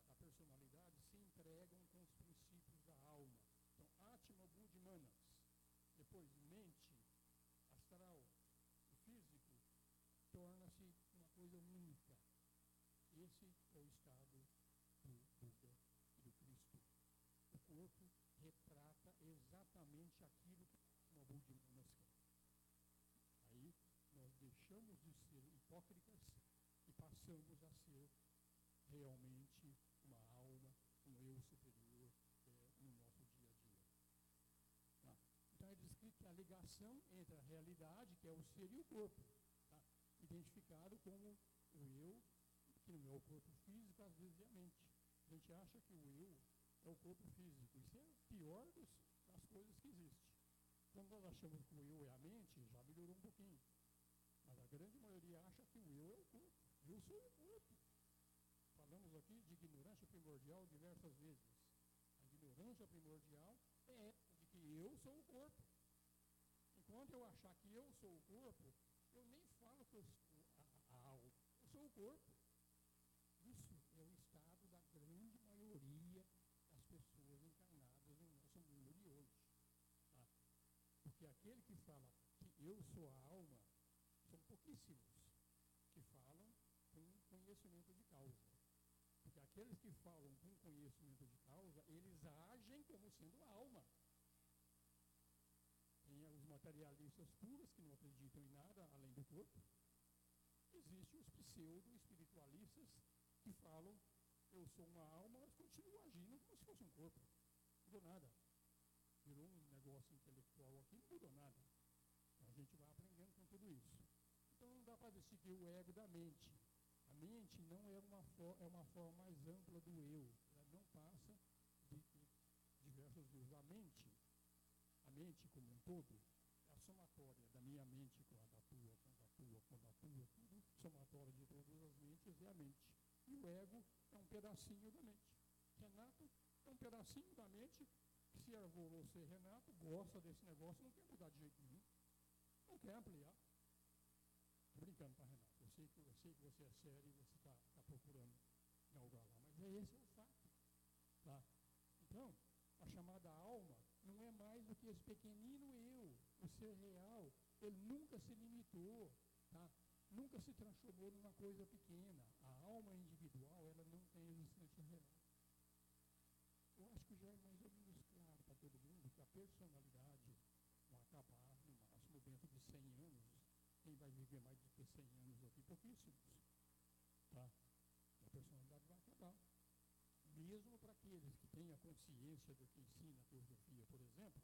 da personalidade, se entregam com os princípios da alma. Então, Atma, Buddhi, Manas. Depois, mente, astral e físico, torna-se uma coisa única. Esse é o estado do Buda e do Cristo. O corpo retrata exatamente aquilo que Atma, Buddhi, Manas quer. Aí, nós deixamos de ser hipócritas e passamos a ser realmente uma alma, um eu superior no nosso dia a dia. Tá? Então é descrito que a ligação entre a realidade, que é o ser, e o corpo, tá? Identificado como o eu, que não é o corpo físico, às vezes é a mente. A gente acha que o eu é o corpo físico. Isso é a pior das coisas que existe. Quando nós achamos que o eu é a mente, já melhorou um pouquinho. Mas a grande maioria acha que o eu é o corpo. Eu sou o corpo. Falamos aqui de ignorância primordial diversas vezes. A ignorância primordial é de que eu sou o corpo. Enquanto eu achar que eu sou o corpo, eu nem falo que eu sou a alma. Eu sou o corpo. Isso é o estado da grande maioria das pessoas encarnadas no nosso mundo de hoje. Tá? Porque aquele que fala que eu sou a alma, são pouquíssimos que falam com conhecimento de causa. Porque aqueles que falam com conhecimento de causa, eles agem como sendo alma. Tem os materialistas puros que não acreditam em nada além do corpo. Existem os pseudo-espiritualistas que falam, eu sou uma alma, mas continuam agindo como se fosse um corpo. Não mudou nada. Virou um negócio intelectual aqui, não mudou nada. Então a gente vai aprendendo com tudo isso. Então não dá para decidir o ego da mente. A mente não é uma forma mais ampla do eu. Ela não passa de diversos views. A mente como um todo, é a somatória da minha mente com a da tua, tudo somatória de todas as mentes é a mente. E o ego é um pedacinho da mente. Renato é um pedacinho da mente que se arvorou ser Renato, gosta desse negócio, não quer mudar de jeito nenhum. Não quer ampliar. Estou brincando, tá, Renato? Eu sei que você é sério e você está procurando galgar lá, mas esse é o fato. Tá? Então, a chamada alma não é mais do que esse pequenino eu O ser real, ele nunca se limitou, tá? Nunca se transformou numa coisa pequena. A alma individual, ela não tem existência real. Eu acho que já é mais ou menos claro para todo mundo que a personalidade vai acabar, no máximo, dentro de 100 anos. Quem vai viver mais de 100 anos aqui? Pouquíssimos. Tá? A personalidade vai acabar. Mesmo para aqueles que têm a consciência do que ensina a teosofia, por exemplo,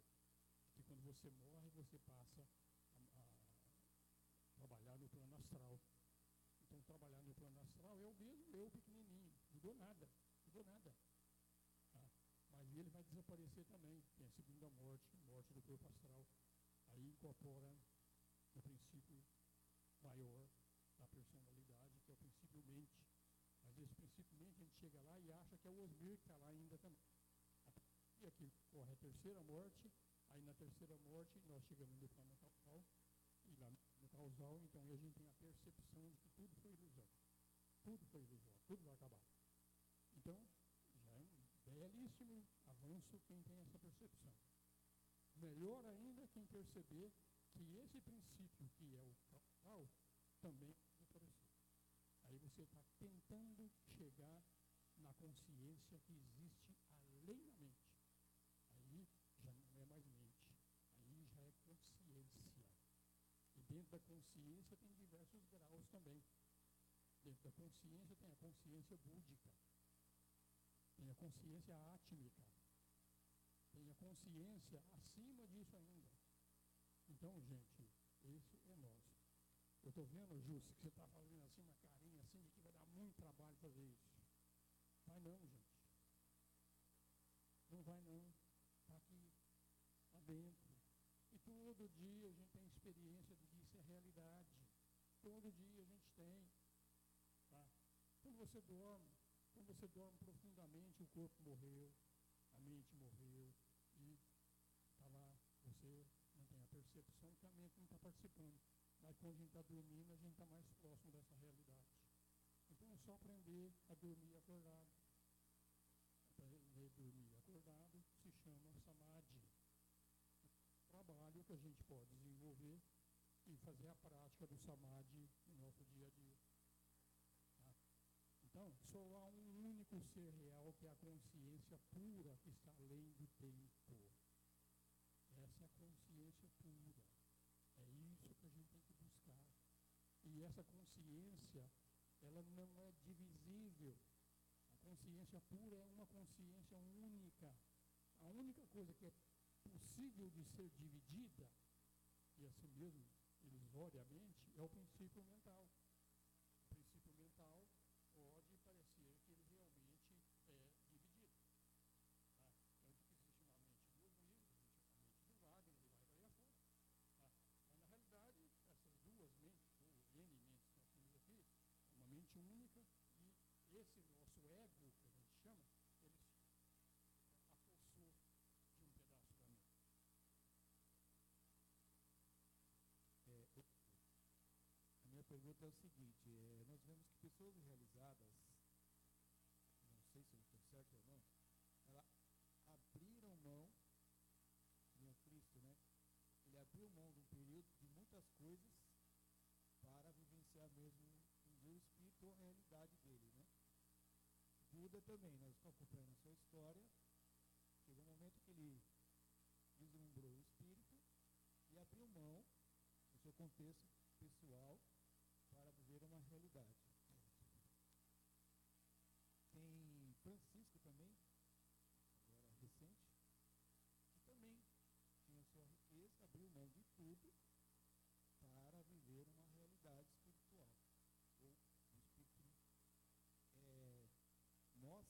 que quando você morre, você passa a trabalhar no plano astral. Então, trabalhar no plano astral é o mesmo eu pequenininho, não mudou nada, Tá? Mas ele vai desaparecer também, tem a segunda morte, morte do corpo astral. Aí incorpora o princípio maior da personalidade, que é o princípio mente. Mas esse princípio mente, a gente chega lá e acha que é o Osmir que está lá ainda também. E aqui corre a terceira morte, aí na terceira morte nós chegamos no plano causal, e lá no causal, então a gente tem a percepção de que tudo foi ilusão. Tudo foi ilusão, tudo vai acabar. Então, já é um belíssimo avanço quem tem essa percepção. Melhor ainda quem perceber que esse princípio que é o causal também apareceu. Aí você está tentando chegar na consciência que existe além da mente. Aí já não é mais mente, aí já é consciência. E dentro da consciência tem diversos graus também. Dentro da consciência tem a consciência búdica, tem a consciência átmica, tem a consciência acima disso ainda. Então, gente, isso é nosso. Eu estou vendo, Júcio, que você está fazendo assim uma carinha assim de que vai dar muito trabalho fazer isso. Vai não, gente. Não vai não. Está aqui, lá dentro. E todo dia a gente tem experiência de que isso é realidade. Todo dia a gente tem. Tá? Quando você dorme profundamente, o corpo morreu, a mente morreu, e está lá, você não tem a percepção que a mente não está participando. Mas quando a gente está dormindo, a gente está mais próximo dessa realidade. Então é só aprender a dormir acordado. Aprender a dormir acordado se chama samadhi. Trabalho que a gente pode desenvolver e fazer a prática do samadhi no nosso dia a dia. Tá? Então, só há um único ser real, que é a consciência pura que está além do tempo. Essa é a consciência pura. É isso que a gente tem que buscar. E essa consciência, ela não é divisível. A consciência pura é uma consciência única. A única coisa que é possível de ser dividida, e assim mesmo, ilusoriamente, é o princípio mental. O princípio mental pode parecer que ele realmente é dividido. Tá? Tanto que existe uma mente do Osmir, existe uma mente do Wagner, do vai para fora. Tá? Mas na realidade, essas duas mentes, ou N mentes que nós temos aqui, é uma mente única, e esse nosso ego, que a gente chama, ele se apossou de um pedaço da mente. A minha pergunta é o seguinte, nós vemos que pessoas realizadas, não sei se eu estou certo ou não, elas abriram mão, como Cristo, né? Ele abriu mão de um período de muitas coisas para vivenciar mesmo o espírito ou a realidade dele, né? Buda também, nós estamos acompanhando a sua história, chegou um momento que ele deslumbrou o espírito e abriu mão do seu contexto pessoal para viver uma realidade. Tem Francisco também, agora recente, que também tinha sua riqueza, abriu mão de tudo para viver uma realidade espiritual, ou um espírito. Nós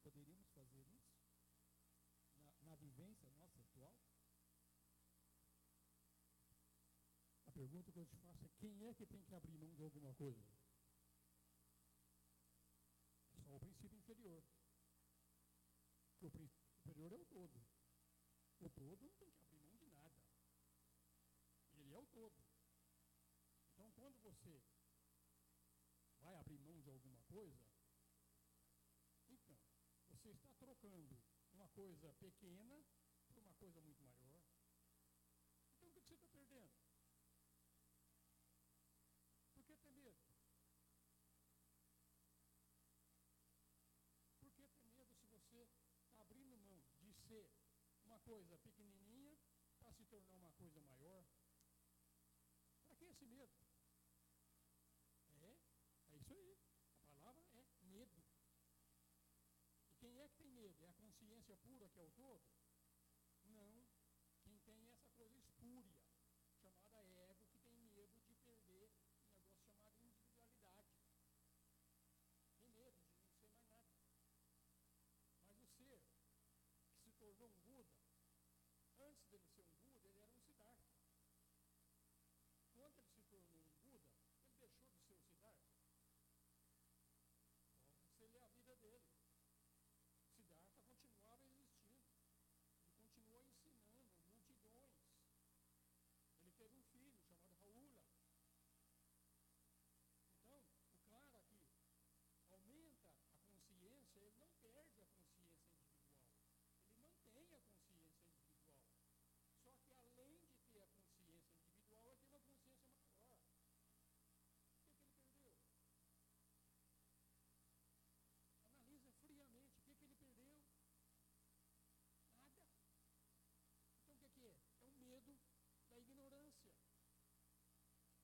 poderíamos fazer isso na vivência nossa atual? A pergunta que eu te faço é: quem é que tem que abrir mão de alguma coisa? É só o princípio inferior. O princípio superior é o todo. O todo não tem que abrir mão de nada. Ele é o todo. Então, quando você vai abrir mão de alguma coisa, então, você está trocando uma coisa pequena por uma coisa muito maior. coisa pequenininha para se tornar uma coisa maior. Para que esse medo? É isso aí. A palavra é medo. E quem é que tem medo? É a consciência pura que é o todo? Não. Quem tem essa coisa espúria, chamada ego, que tem medo de perder um negócio chamado individualidade. Tem medo de não ser mais nada. Mas o ser que se tornou um Buda, antes dele ser um Buda, ele era um Siddhartha. Quando ele se tornou um Buda, ele deixou de ser o Siddhartha. Você lê a vida dele. Siddhartha continuava existindo. Ele continuou ensinando multidões. Ele teve um filho chamado Rahula. Então, o cara que aumenta a consciência, ele não perde a consciência individual. Ele mantém a consciência individual. Só que além de ter a consciência individual, ele tem uma consciência maior. O que ele perdeu? Analisa friamente. O que ele perdeu? Nada. Então o que é? É o medo da ignorância.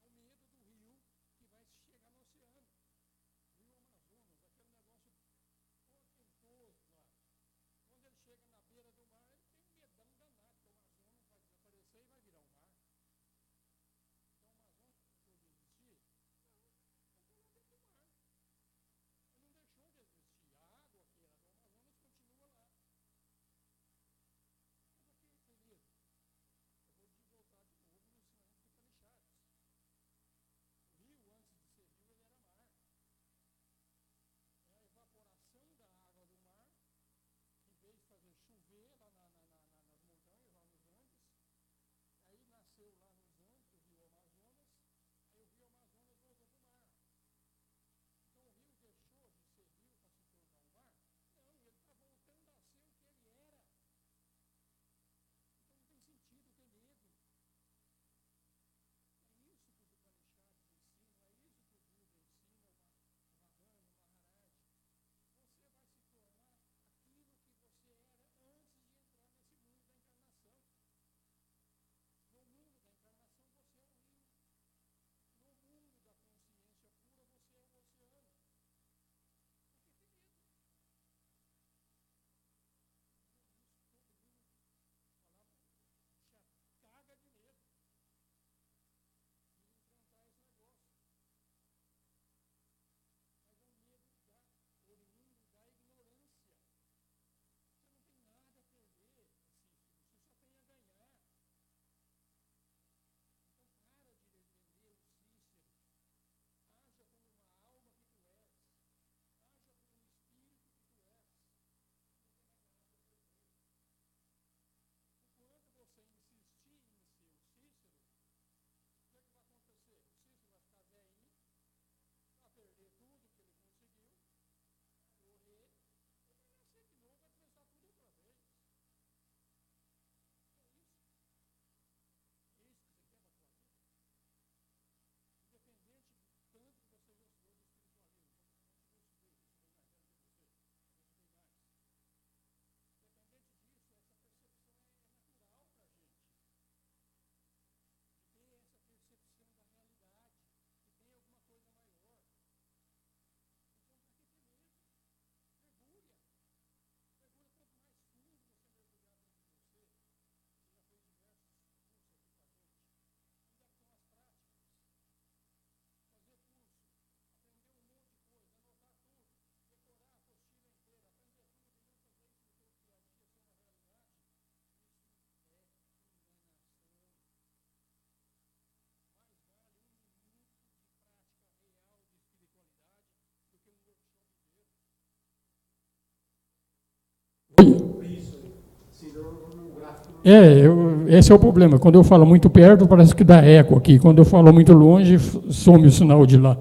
É o medo do rio que vai chegar no oceano. Rio Amazonas, aquele negócio portentoso lá. Quando ele chega na beira do mar, ele tem um medão danado, que o Amazonas vai desaparecer e vai virar o mar. Então o Amazonas deixou de existir? Não, está lá dentro do mar. Ele não deixou de existir. A água que era do Amazonas continua lá. Mas aqui tem medo. Eu vou voltar de novo no ensinamento do Upanishads. O rio, antes de ser rio, ele era mar. É a evaporação da água do mar, que em vez de fazer chover lá nas montanhas, lá nos Andes, aí nasceu lá nos Andes o rio Amazonas, aí o rio Amazonas voltou para o mar. Então o rio deixou de ser rio para se tornar um mar? Não, ele está voltando a ser o que ele era. Então não tem sentido ter medo. É isso que o Upanishads ensina, é isso que o Buda ensina, o Ramana, o Maharaj. Você vai se tornar aquilo que você era antes de entrar nesse mundo da encarnação. No mundo da encarnação você é o rio. No mundo da consciência pura você é o oceano. Por que ter medo? Isso todo mundo falava, caga de medo de enfrentar esse negócio. Mas é um medo oriundo da ignorância. Você não tem nada a perder, Cícero, você só tem a ganhar. Então para de defender o Cícero. Haja como uma alma que tu és. Haja como um espírito que tu és. Não tem mais nada a perder. Enquanto você insistir em ser o Cícero, o que vai acontecer? O Cícero vai ficar velhinho, vai perder tudo que ele conseguiu, morrer, e vai nascer de novo, vai começar tudo outra vez. É isso. É isso que você quer para a sua vida? Independente do tanto que você já estudou do espiritualismo, eu estudei mais velho que você, eu estudei mais. Independente disso, essa percepção é natural para a gente. De ter essa percepção da realidade, que tem alguma coisa maior. Então, para que ter medo? Mergulha. Mergulha. Quanto mais fundo você mergulhar dentro de você já fez diversos cursos aqui com a gente, ainda tem umas práticas. Fazer curso, aprender um monte de coisa, anotar tudo, decorar a apostila inteira, aprender tudo e não fazer isso no seu dia a dia ser uma realidade, isso é enganação. Mais vale um minuto de prática real de espiritualidade do que um workshop inteiro. Esse é o problema. Quando eu falo muito perto, parece que dá eco aqui. Quando eu falo muito longe, some o sinal de lá.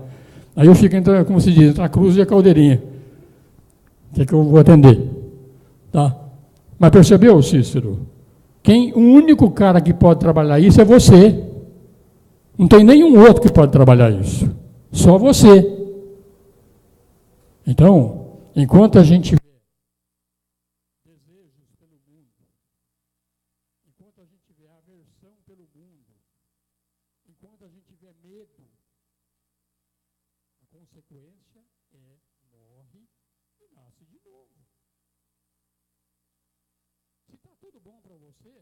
Aí eu fico, como se diz, entre a cruz e a caldeirinha. O que é que eu vou atender? Tá? Mas percebeu, Cícero? O único cara que pode trabalhar isso é você. Não tem nenhum outro que pode trabalhar isso. Só você. Então, enquanto a gente vê desejos pelo mundo, enquanto a gente tiver aversão pelo mundo, enquanto a gente tiver medo, a consequência é morre e nasce de novo. Se está tudo bom para você,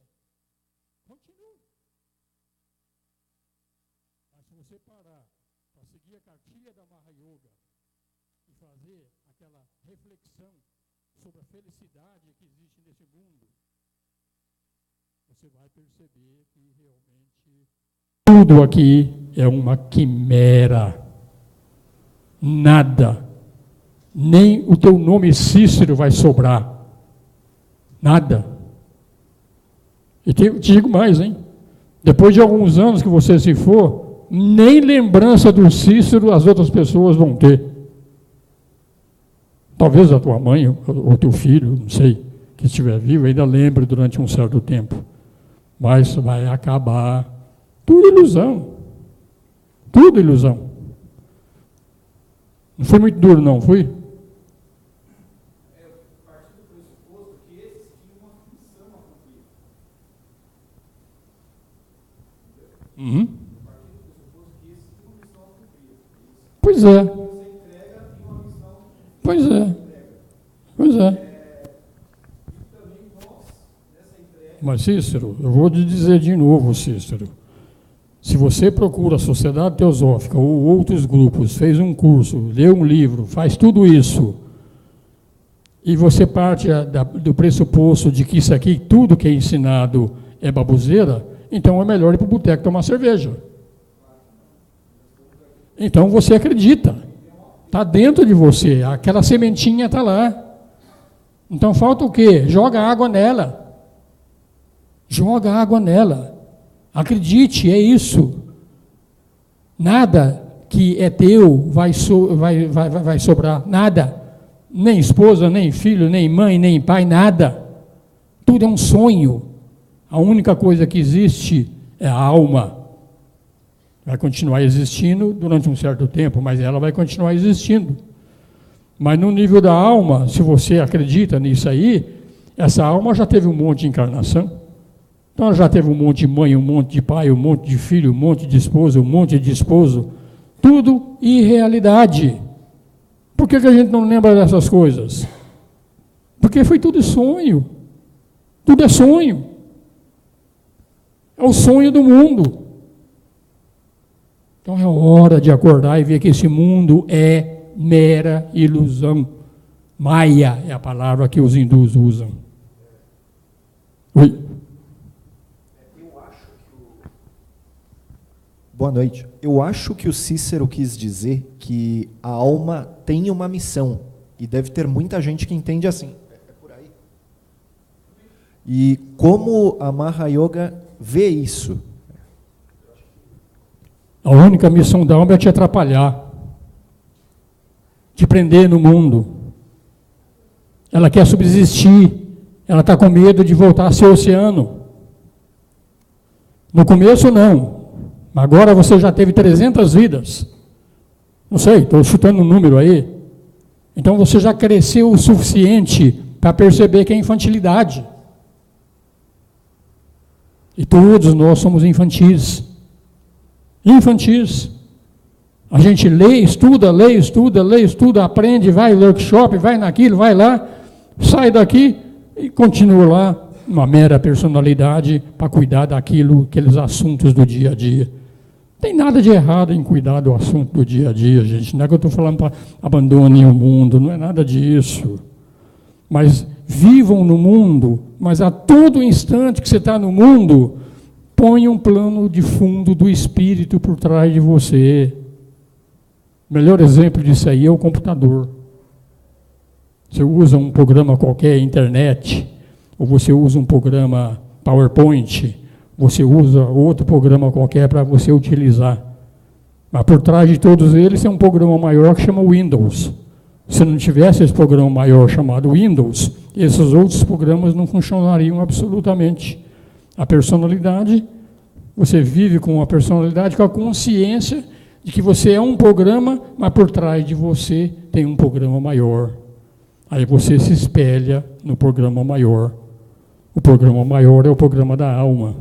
continue. Mas se você parar para seguir a cartilha da Maha Yoga e fazer aquela reflexão sobre a felicidade que existe nesse mundo, você vai perceber que realmente tudo aqui é uma quimera. Nada, nem o teu nome Cícero vai sobrar. Nada. E te digo mais, hein? Depois de alguns anos que você se for, nem lembrança do Cícero as outras pessoas vão ter. Talvez a tua mãe ou teu filho, não sei, que estiver vivo, ainda lembre durante um certo tempo. Mas vai acabar. Tudo ilusão. Tudo ilusão. Não foi muito duro, não, foi? Partir do pressuposto que esses tinham uma função a cumprir. Uhum. Partir do pressuposto que esses tinham uma missão a cumprir. Pois é. Você entrega tem uma missão. Pois é. Pois é. E também nós, nessa entrega. Mas, Cícero, eu vou te dizer de novo, Cícero. Se você procura a Sociedade Teosófica ou outros grupos, fez um curso, leu um livro, faz tudo isso, e você parte do pressuposto de que isso aqui, tudo que é ensinado é baboseira, então é melhor ir para o boteco tomar cerveja. Então você acredita. Está dentro de você, aquela sementinha está lá. Então falta o quê? Joga água nela. Joga água nela. Acredite, é isso. Nada que é teu vai sobrar. Nada. Nem esposa, nem filho, nem mãe, nem pai, nada. Tudo é um sonho. A única coisa que existe é a alma. Vai continuar existindo durante um certo tempo, mas ela vai continuar existindo. Mas no nível da alma, se você acredita nisso aí, essa alma já teve um monte de encarnação. Então ela já teve um monte de mãe, um monte de pai, um monte de filho, um monte de esposa, um monte de esposo. Tudo irrealidade. Por que a gente não lembra dessas coisas? Porque foi tudo sonho. Tudo é sonho. É o sonho do mundo. Então é hora de acordar e ver que esse mundo é mera ilusão. Maya é a palavra que os hindus usam. Oi. Boa noite. Eu acho que o Cícero quis dizer que a alma tem uma missão. E deve ter muita gente que entende assim. É por aí. E como a Maha Yoga vê isso? A única missão da alma é te atrapalhar, te prender no mundo. Ela quer subsistir, ela está com medo de voltar a ser oceano. No começo não, agora você já teve 300 vidas. Não sei, estou chutando um número aí. Então você já cresceu o suficiente para perceber que é infantilidade. E todos nós somos infantis. Infantis. A gente lê, estuda, aprende, vai no workshop, vai naquilo, vai lá, sai daqui e continua lá, uma mera personalidade para cuidar daquilo, aqueles assuntos do dia a dia. Não tem nada de errado em cuidar do assunto do dia a dia, gente. Não é que eu estou falando para abandonem o mundo, não é nada disso. Mas vivam no mundo, mas a todo instante que você está no mundo, põe um plano de fundo do espírito por trás de você. O melhor exemplo disso aí é o computador. Você usa um programa qualquer, internet, ou você usa um programa PowerPoint, você usa outro programa qualquer para você utilizar. Mas por trás de todos eles tem um programa maior que chama Windows. Se não tivesse esse programa maior chamado Windows, esses outros programas não funcionariam absolutamente. A personalidade, você vive com uma personalidade com a consciência de que você é um programa, mas por trás de você tem um programa maior. Aí você se espelha no programa maior. O programa maior é o programa da alma.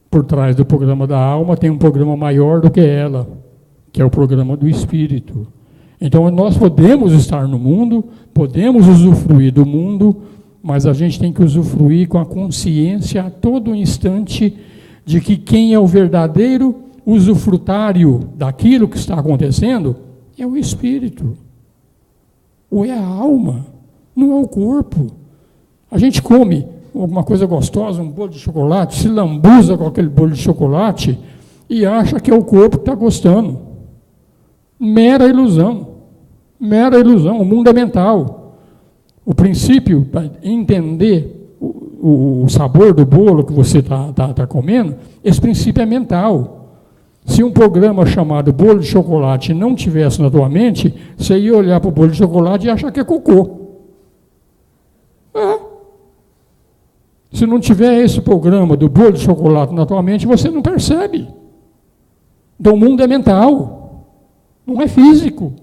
Por trás do programa da alma tem um programa maior do que ela, que é o programa do espírito. Então nós podemos estar no mundo, podemos usufruir do mundo, mas a gente tem que usufruir com a consciência a todo instante de que quem é o verdadeiro usufrutário daquilo que está acontecendo é o espírito. Ou é a alma, não é o corpo. A gente come alguma coisa gostosa, um bolo de chocolate, se lambuza com aquele bolo de chocolate e acha que é o corpo que está gostando. Mera ilusão. Mera ilusão. O mundo é mental. O princípio, para entender o sabor do bolo que você está comendo, esse princípio é mental. Se um programa chamado bolo de chocolate não tivesse na tua mente, você ia olhar para o bolo de chocolate e achar que é cocô. É. Se não tiver esse programa do bolo de chocolate na tua mente, você não percebe. Então o mundo é mental, não é físico.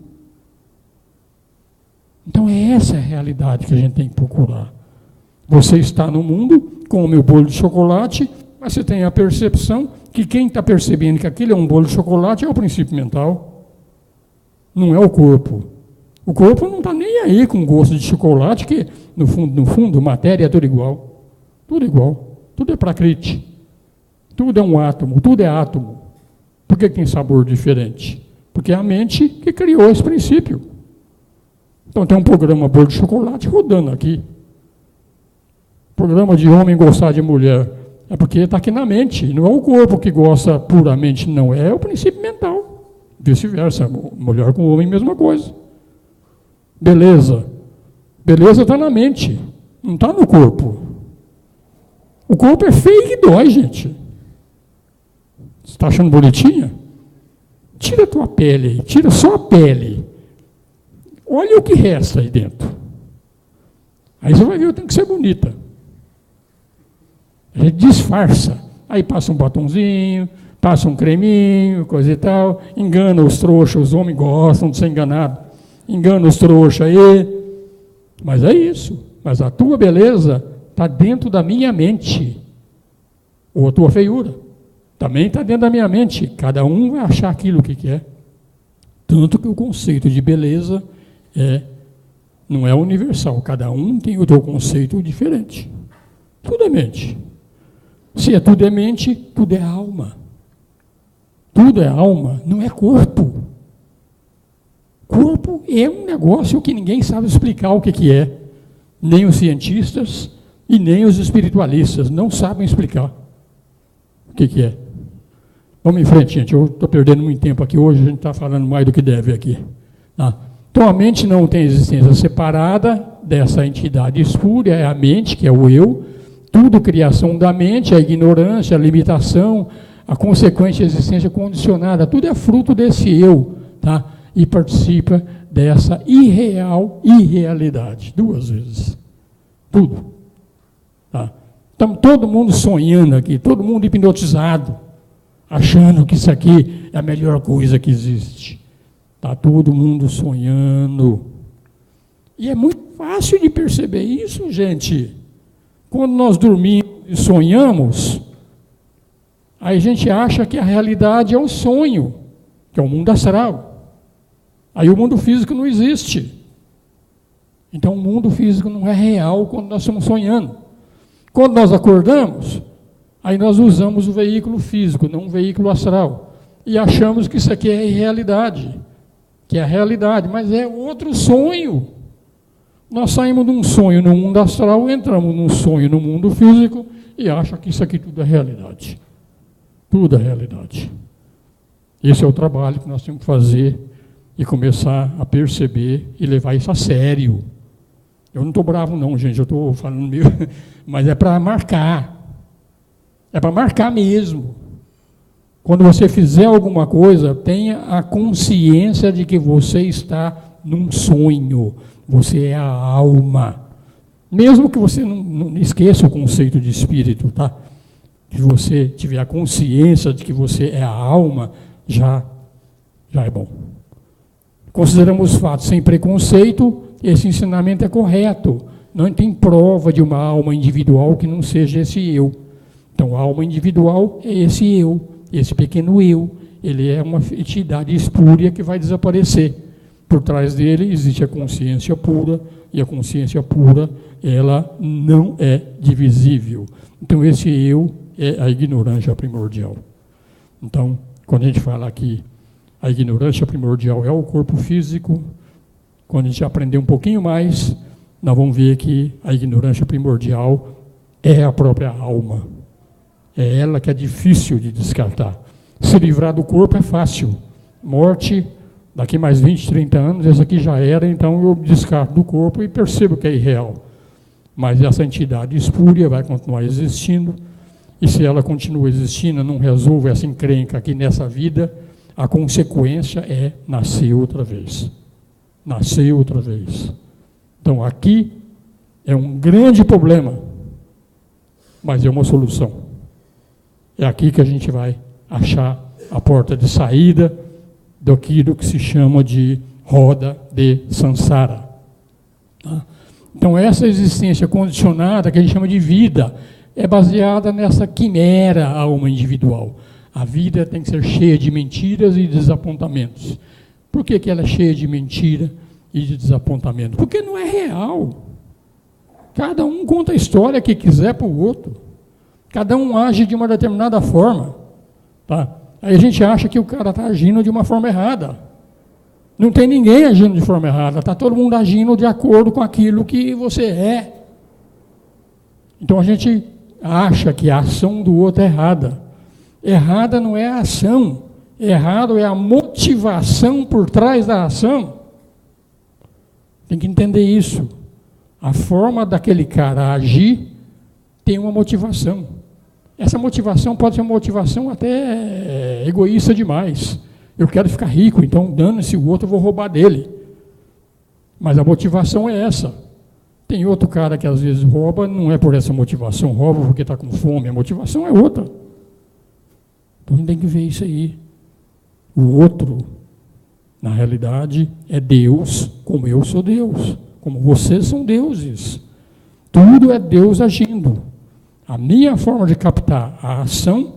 Então é essa a realidade que a gente tem que procurar. Você está no mundo, come o bolo de chocolate, mas você tem a percepção que quem está percebendo que aquilo é um bolo de chocolate é o princípio mental. Não é o corpo. O corpo não está nem aí com gosto de chocolate, que no fundo, matéria é tudo igual. Tudo igual. Tudo é prakriti. Tudo é um átomo, tudo é átomo. Por que tem sabor diferente? Porque é a mente que criou esse princípio. Então tem um programa bolo de chocolate rodando aqui. Programa de homem gostar de mulher. É porque está aqui na mente. Não é o corpo que gosta puramente, não. É o princípio mental. Vice-versa. Mulher com homem, mesma coisa. Beleza. Beleza está na mente. Não está no corpo. O corpo é feio e dói, gente. Você está achando bonitinha? Tira a tua pele aí. Tira só a pele. Olha o que resta aí dentro. Aí você vai ver, tem que ser bonita. A gente disfarça. Aí passa um batonzinho, passa um creminho, coisa e tal. Engana os trouxas, os homens gostam de ser enganados. Engana os trouxas aí. Mas é isso. Mas a tua beleza está dentro da minha mente. Ou a tua feiura. Também está dentro da minha mente. Cada um vai achar aquilo que quer. Tanto que o conceito de beleza não é universal. Cada um tem o seu conceito diferente. Tudo é mente. Se tudo é mente, tudo é alma. Tudo é alma, não é corpo. Corpo é um negócio que ninguém sabe explicar o que é. Nem os cientistas e nem os espiritualistas não sabem explicar o que é. Vamos em frente, gente. Eu estou perdendo muito tempo aqui hoje, a gente está falando mais do que deve aqui. Tá? Então a mente não tem existência separada dessa entidade espúria, é a mente, que é o eu. Tudo criação da mente, a ignorância, a limitação, a consequente existência condicionada, tudo é fruto desse eu, tá? E participa dessa irrealidade, duas vezes. Tudo. Tá? Estamos todo mundo sonhando aqui, todo mundo hipnotizado, achando que isso aqui é a melhor coisa que existe. Está todo mundo sonhando. E é muito fácil de perceber isso, gente. Quando nós dormimos e sonhamos, aí a gente acha que a realidade é um sonho, que é o mundo astral. Aí o mundo físico não existe. Então o mundo físico não é real quando nós estamos sonhando. Quando nós acordamos, aí nós usamos o veículo físico, não o veículo astral. E achamos que isso aqui é realidade, que é a realidade, mas é outro sonho. Nós saímos de um sonho no mundo astral, entramos num sonho no mundo físico e achamos que isso aqui tudo é realidade. Tudo é realidade. Esse é o trabalho que nós temos que fazer e começar a perceber e levar isso a sério. Eu não estou bravo não, gente, eu estou falando meio... Mas é para marcar. É para marcar mesmo. Quando você fizer alguma coisa, tenha a consciência de que você está num sonho. Você é a alma. Mesmo que você não esqueça o conceito de espírito, tá? Se você tiver a consciência de que você é a alma, já é bom. Consideramos os fatos sem preconceito, esse ensinamento é correto. não tem prova de uma alma individual que não seja esse eu. Então, a alma individual é esse eu, esse pequeno eu. Ele é uma entidade espúria que vai desaparecer. Por trás dele existe a consciência pura, e a consciência pura, ela não é divisível. Então, esse eu é a ignorância primordial. Então, quando a gente fala que a ignorância primordial é o corpo físico, quando a gente aprender um pouquinho mais, nós vamos ver que a ignorância primordial é a própria alma. É ela que é difícil de descartar. Se livrar do corpo é fácil. Morte, daqui mais 20, 30 anos, esse aqui já era, então eu descarto do corpo e percebo que é irreal. Mas essa entidade espúria vai continuar existindo, e se ela continua existindo, não resolve essa encrenca aqui nessa vida, a consequência é nascer outra vez. Nascer outra vez. Então aqui é um grande problema, mas é uma solução. É aqui que a gente vai achar a porta de saída daquilo que se chama de roda de samsara. Tá? Então essa existência condicionada, que a gente chama de vida, é baseada nessa quimera alma individual. A vida tem que ser cheia de mentiras e desapontamentos. Por que ela é cheia de mentira e de desapontamento? Porque não é real. Cada um conta a história que quiser para o outro. Cada um age de uma determinada forma. Tá? Aí a gente acha que o cara está agindo de uma forma errada. Não tem ninguém agindo de forma errada. Está todo mundo agindo de acordo com aquilo que você é. Então a gente acha que a ação do outro é errada. Errada não é a ação. Errado é a motivação por trás da ação. Tem que entender isso. A forma daquele cara agir tem uma motivação. Essa motivação pode ser uma motivação até egoísta demais. Eu quero ficar rico, então dane-se o outro, eu vou roubar dele. Mas a motivação é essa. Tem outro cara que às vezes rouba, não é por essa motivação, rouba porque está com fome, a motivação é outra. Então a gente tem que ver isso aí. O outro, na realidade, é Deus, como eu sou Deus, como vocês são deuses. Tudo é Deus agindo. A minha forma de captar a ação,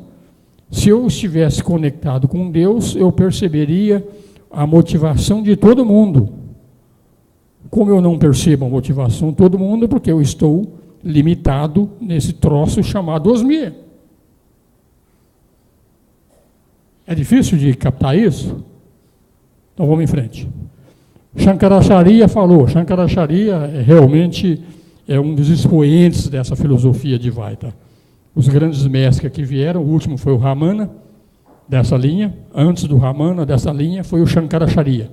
se eu estivesse conectado com Deus, eu perceberia a motivação de todo mundo. Como eu não percebo a motivação de todo mundo, porque eu estou limitado nesse troço chamado osmia. É difícil de captar isso? Então vamos em frente. Shankaracharya falou, Shankaracharya realmente é um dos expoentes dessa filosofia de Vaita. Os grandes mestres que vieram, o último foi o Ramana, dessa linha. Antes do Ramana, dessa linha, foi o Shankaracharya,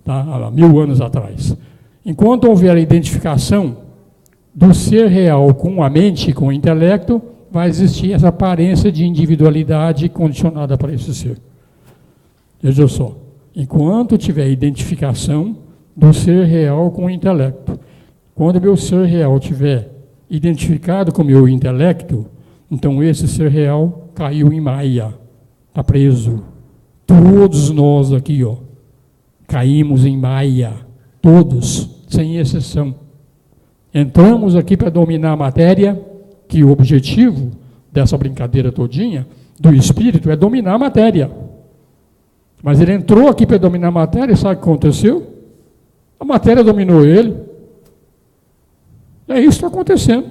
tá? Há 1000 anos atrás. Enquanto houver a identificação do ser real com a mente, com o intelecto, vai existir essa aparência de individualidade condicionada para esse ser. Veja só, enquanto tiver identificação do ser real com o intelecto, quando o meu ser real estiver identificado com o meu intelecto, então esse ser real caiu em Maya, está preso. Todos nós aqui, ó, caímos em Maya, todos, sem exceção. Entramos aqui para dominar a matéria, que o objetivo dessa brincadeira todinha do espírito é dominar a matéria. Mas ele entrou aqui para dominar a matéria, e sabe o que aconteceu? A matéria dominou ele. É isso que está acontecendo.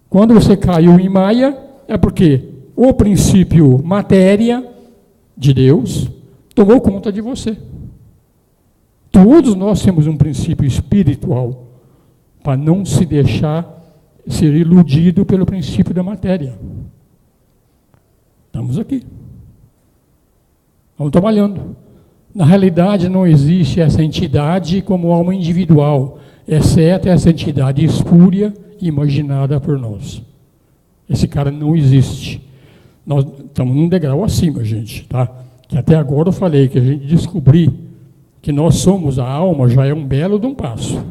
Quando você caiu em Maya, é porque o princípio matéria de Deus tomou conta de você. Todos nós temos um princípio espiritual para não se deixar ser iludido pelo princípio da matéria. Estamos aqui. Estamos trabalhando. Na realidade, não existe essa entidade como alma individual, exceto essa entidade espúria imaginada por nós. Esse cara não existe. Nós estamos num degrau acima, gente, tá? Que até agora eu falei que a gente descobrir que nós somos a alma já é um belo de um passo.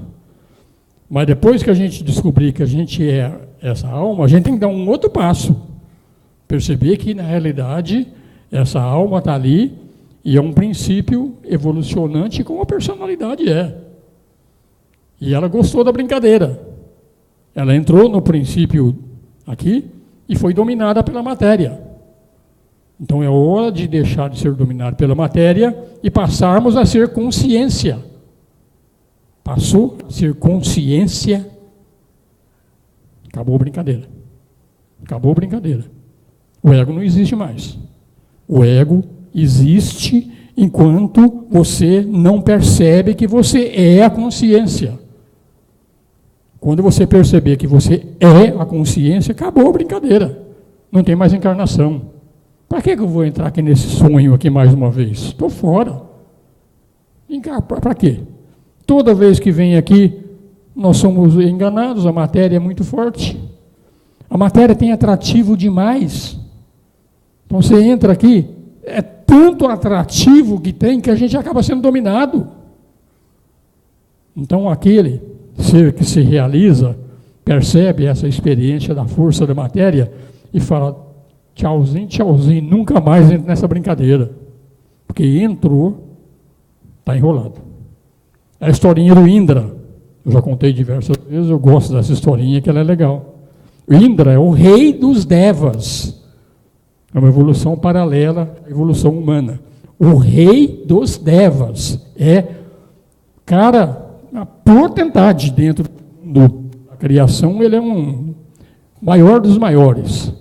Mas depois que a gente descobrir que a gente é essa alma, a gente tem que dar um outro passo. Perceber que, na realidade, essa alma está ali e é um princípio evolucionante como a personalidade é. E ela gostou da brincadeira. Ela entrou no princípio aqui e foi dominada pela matéria. Então é hora de deixar de ser dominado pela matéria e passarmos a ser consciência. Passou a ser consciência, acabou a brincadeira. Acabou a brincadeira. O ego não existe mais. O ego existe enquanto você não percebe que você é a consciência. Quando você perceber que você é a consciência, acabou a brincadeira. Não tem mais encarnação. Para que eu vou entrar aqui nesse sonho aqui mais uma vez? Estou fora. Para quê? Toda vez que vem aqui, nós somos enganados, a matéria é muito forte. A matéria tem atrativo demais. Então você entra aqui, é tanto atrativo que tem que a gente acaba sendo dominado. Então aquele ser que se realiza, percebe essa experiência da força da matéria e fala, tchauzinho, tchauzinho, nunca mais entra nessa brincadeira. Porque entrou, está enrolado. É a historinha do Indra. Eu já contei diversas vezes, eu gosto dessa historinha, que ela é legal. O Indra é o rei dos Devas. É uma evolução paralela à evolução humana. O rei dos Devas é, cara, a potentade dentro da criação, ele é um maior dos maiores.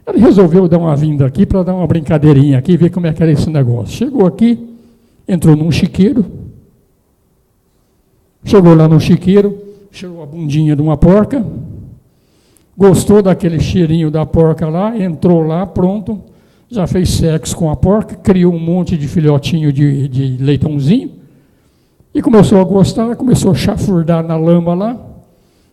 Ele resolveu dar uma vinda aqui para dar uma brincadeirinha aqui, ver como é que era esse negócio. Chegou aqui, entrou num chiqueiro, chegou lá no chiqueiro, cheirou a bundinha de uma porca, gostou daquele cheirinho da porca lá, entrou lá, pronto, já fez sexo com a porca, criou um monte de filhotinho de leitãozinho, e começou a gostar, começou a chafurdar na lama lá.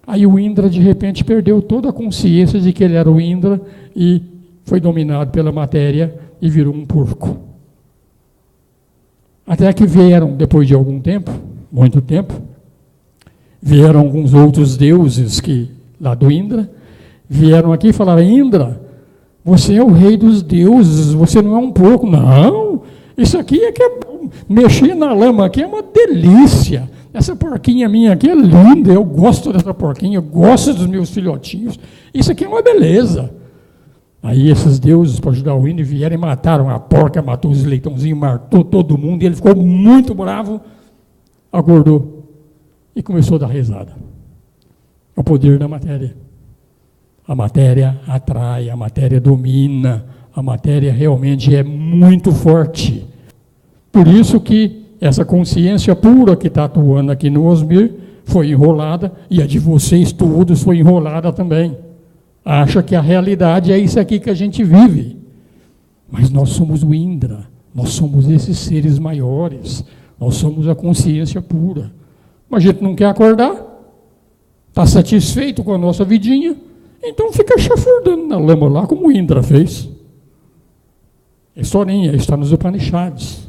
Aí o Indra, de repente, perdeu toda a consciência de que ele era o Indra e foi dominado pela matéria e virou um porco. Até que vieram, depois de algum tempo, muito tempo, vieram alguns outros deuses lá do Indra, vieram aqui e falaram, Indra, você é o rei dos deuses, você não é um porco. Não, isso aqui é que é bom. Mexer na lama aqui é uma delícia. Essa porquinha minha aqui é linda, eu gosto dessa porquinha, eu gosto dos meus filhotinhos. Isso aqui é uma beleza. Aí esses deuses, para ajudar o Indra, vieram e mataram a porca, matou os leitãozinhos, matou todo mundo, e ele ficou muito bravo, acordou e começou a dar risada. É o poder da matéria. A matéria atrai, a matéria domina, a matéria realmente é muito forte. Por isso que essa consciência pura que está atuando aqui no Osmir foi enrolada, e a de vocês todos foi enrolada também. Acha que a realidade é isso aqui que a gente vive. Mas nós somos o Indra, nós somos esses seres maiores, nós somos a consciência pura. Mas a gente não quer acordar, está satisfeito com a nossa vidinha, então fica chafurdando na lama lá, como o Indra fez. A historinha está nos Upanishads.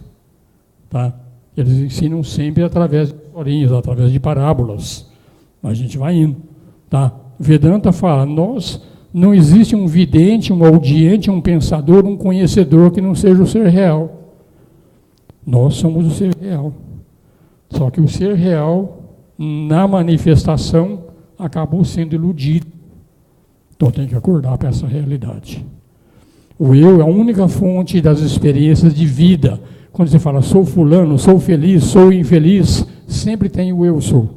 Tá? Eles ensinam sempre através de historinhas, através de parábolas. Mas a gente vai indo. Tá? Vedanta fala, não existe um vidente, um audiente, um pensador, um conhecedor que não seja o ser real. Nós somos o ser real. Só que o ser real, na manifestação, acabou sendo iludido. Então tem que acordar para essa realidade. O eu é a única fonte das experiências de vida. Quando você fala, sou fulano, sou feliz, sou infeliz, sempre tem o eu sou.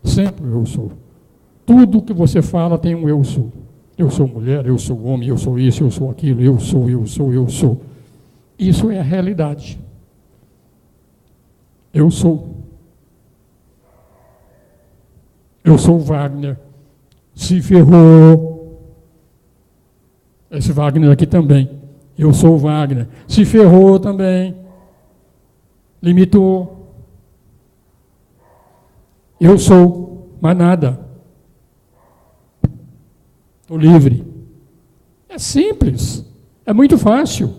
Sempre o eu sou. Tudo que você fala tem um eu sou. Eu sou mulher, eu sou homem, eu sou isso, eu sou aquilo, eu sou, eu sou, eu sou. Isso é a realidade. Eu sou. Eu sou Wagner. Se ferrou. Esse Wagner aqui também. Eu sou Wagner. Se ferrou também. Limitou. Eu sou. Mais nada. Estou livre. É simples. É muito fácil.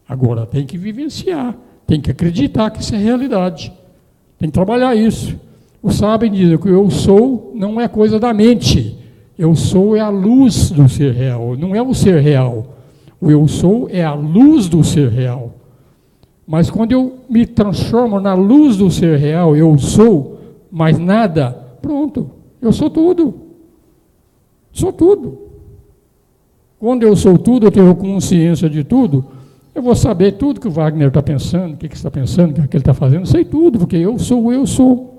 Agora tem que vivenciar. Tem que acreditar que isso é realidade. Tem que trabalhar isso. Os sábios dizem que o eu sou não é coisa da mente. Eu sou é a luz do ser real, não é o ser real. O eu sou é a luz do ser real. Mas quando eu me transformo na luz do ser real, eu sou, mais nada, pronto, Eu sou tudo. Sou tudo. Quando eu sou tudo, eu tenho consciência de tudo, eu vou saber tudo que o Wagner está pensando, o que está pensando, o que ele está fazendo, sei tudo, porque eu sou.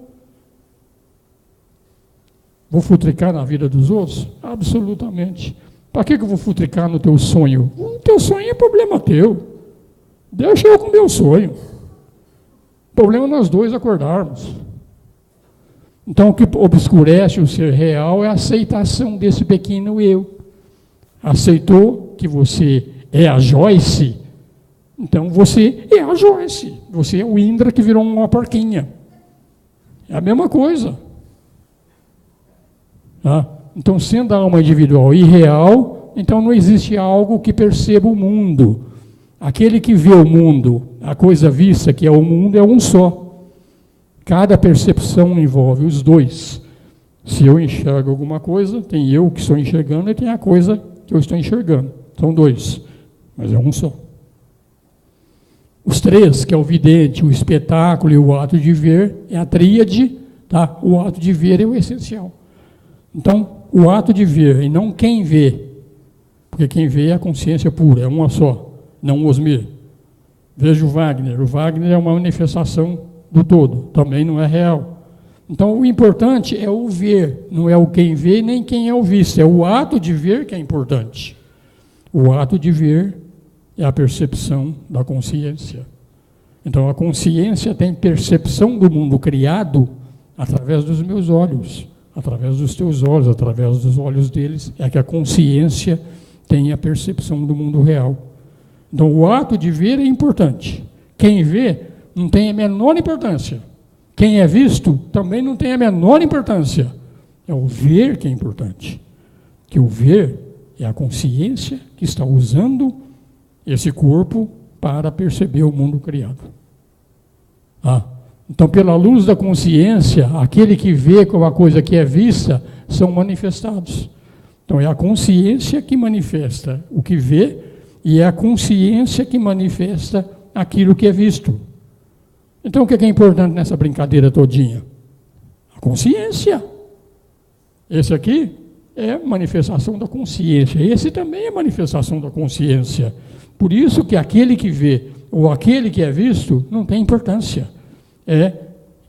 Vou futricar na vida dos outros? Absolutamente. Para que eu vou futricar no teu sonho? O teu sonho é problema teu. Deixa eu com o meu sonho. O problema é nós dois acordarmos. Então, o que obscurece o ser real é a aceitação desse pequeno eu. Aceitou que você é a Joyce, então você é a Joyce. Você é o Indra que virou uma porquinha. É a mesma coisa. Tá? Então, sendo a alma individual e real, então não existe algo que perceba o mundo. Aquele que vê o mundo, a coisa vista que é o mundo, é um só. Cada percepção envolve os dois. Se eu enxergo alguma coisa, tem eu que estou enxergando e tem a coisa que eu estou enxergando. São dois, mas é um só. Os três, que é o vidente, o espetáculo e o ato de ver, é a tríade, tá? O ato de ver é o essencial. Então, o ato de ver e não quem vê, porque quem vê é a consciência pura, é uma só, não o Osmir. Veja o Wagner é uma manifestação do todo, também não é real. Então, o importante é o ver, não é o quem vê nem quem é o visto, é o ato de ver que é importante. O ato de ver é a percepção da consciência. Então, a consciência tem percepção do mundo criado através dos meus olhos, através dos teus olhos, através dos olhos deles, é que a consciência tem a percepção do mundo real. Então, o ato de ver é importante. Quem vê não tem a menor importância. Quem é visto também não tem a menor importância. É o ver que é importante. Que o ver é a consciência que está usando esse corpo para perceber o mundo criado. Então, pela luz da consciência, aquele que vê como a coisa que é vista são manifestados. Então, é a consciência que manifesta o que vê e é a consciência que manifesta aquilo que é visto. Então, o que é importante nessa brincadeira todinha? A consciência. Esse aqui é manifestação da consciência. Esse também é manifestação da consciência. Por isso que aquele que vê ou aquele que é visto não tem importância. É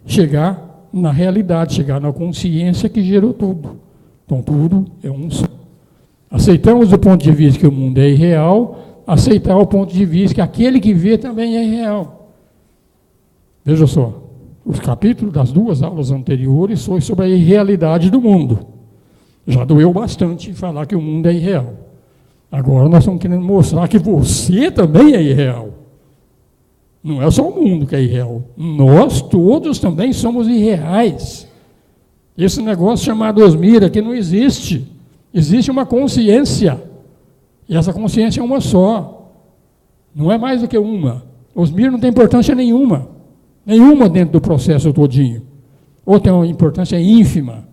chegar na realidade, chegar na consciência que gerou tudo. Então, tudo é um só. Aceitamos o ponto de vista que o mundo é irreal, aceitar o ponto de vista que aquele que vê também é irreal. Veja só, os capítulos das duas aulas anteriores foi sobre a irrealidade do mundo. Já doeu bastante falar que o mundo é irreal. Agora nós estamos querendo mostrar que você também é irreal. Não é só o mundo que é irreal. Nós todos também somos irreais. Esse negócio chamado Osmir aqui não existe. Existe uma consciência. E essa consciência é uma só. Não é mais do que uma. Osmir não tem importância nenhuma. Nenhuma dentro do processo todinho. Ou tem uma importância ínfima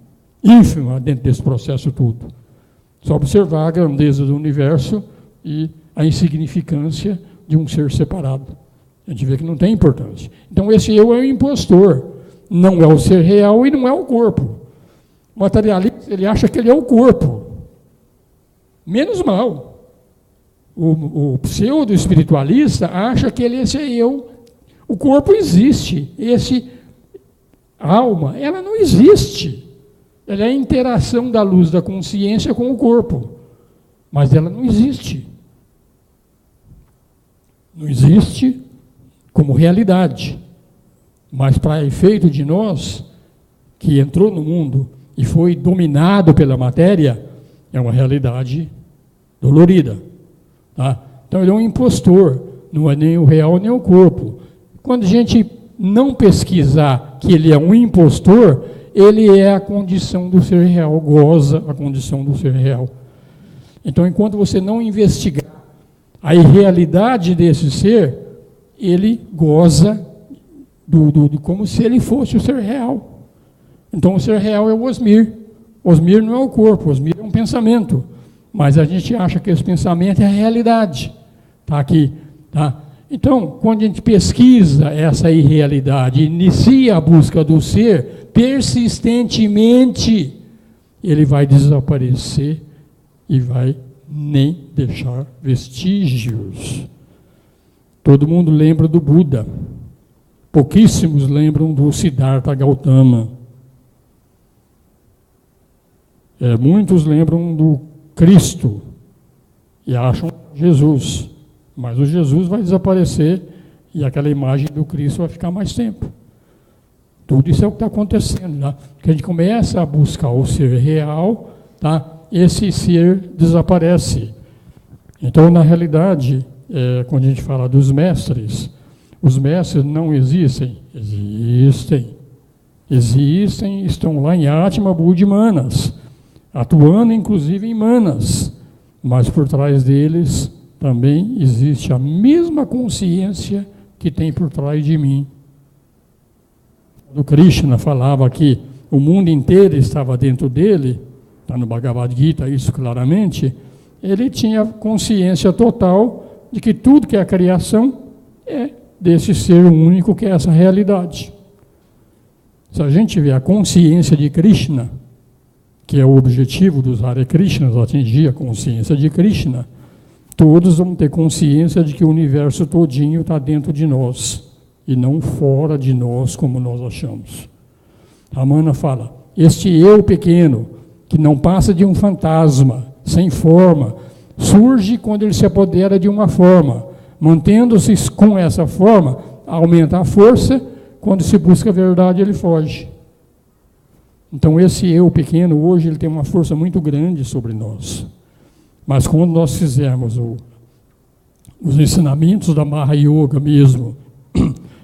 dentro desse processo todo. Só observar a grandeza do universo e a insignificância de um ser separado. A gente vê que não tem importância. Então, esse eu é o impostor. Não é o ser real e não é o corpo. O materialista, ele acha que ele é o corpo. Menos mal. O pseudo-espiritualista acha que esse é eu. O corpo existe. Esse alma, ela não existe. Ela é a interação da luz da consciência com o corpo. Mas ela não existe. Não existe como realidade. Mas para efeito de nós, que entrou no mundo e foi dominado pela matéria, é uma realidade dolorida. Tá? Então ele é um impostor, não é nem o real nem o corpo. Quando a gente não pesquisar que ele é um impostor, ele é a condição do ser real, goza a condição do ser real. Então, enquanto você não investigar a irrealidade desse ser, ele goza como se ele fosse o ser real. Então, o ser real é o Osmir. Osmir não é o corpo, Osmir é um pensamento. Mas a gente acha que esse pensamento é a realidade. Está aqui. Tá? Então, quando a gente pesquisa essa irrealidade, inicia a busca do ser persistentemente, ele vai desaparecer e vai nem deixar vestígios. Todo mundo lembra do Buda. Pouquíssimos lembram do Siddhartha Gautama. Muitos lembram do Cristo e acham Jesus. Mas o Jesus vai desaparecer e aquela imagem do Cristo vai ficar mais tempo. Tudo isso é o que está acontecendo. Tá? Que a gente começa a buscar o ser real, tá? Esse ser desaparece. Então, na realidade, quando a gente fala dos mestres, os mestres não existem. Existem, estão lá em Atma, Buddha e Manas, atuando inclusive em Manas, mas por trás deles também existe a mesma consciência que tem por trás de mim. O Krishna falava que o mundo inteiro estava dentro dele, está no Bhagavad Gita isso claramente, ele tinha consciência total de que tudo que é a criação é desse ser único que é essa realidade. Se a gente tiver a consciência de Krishna, que é o objetivo dos Hare Krishnas, atingir a consciência de Krishna, todos vão ter consciência de que o universo todinho está dentro de nós e não fora de nós como nós achamos. Ramana fala, este eu pequeno, que não passa de um fantasma, sem forma, surge quando ele se apodera de uma forma, mantendo-se com essa forma, aumenta a força, quando se busca a verdade ele foge. Então esse eu pequeno hoje ele tem uma força muito grande sobre nós. Mas quando nós fizermos os ensinamentos da Maha Yoga mesmo,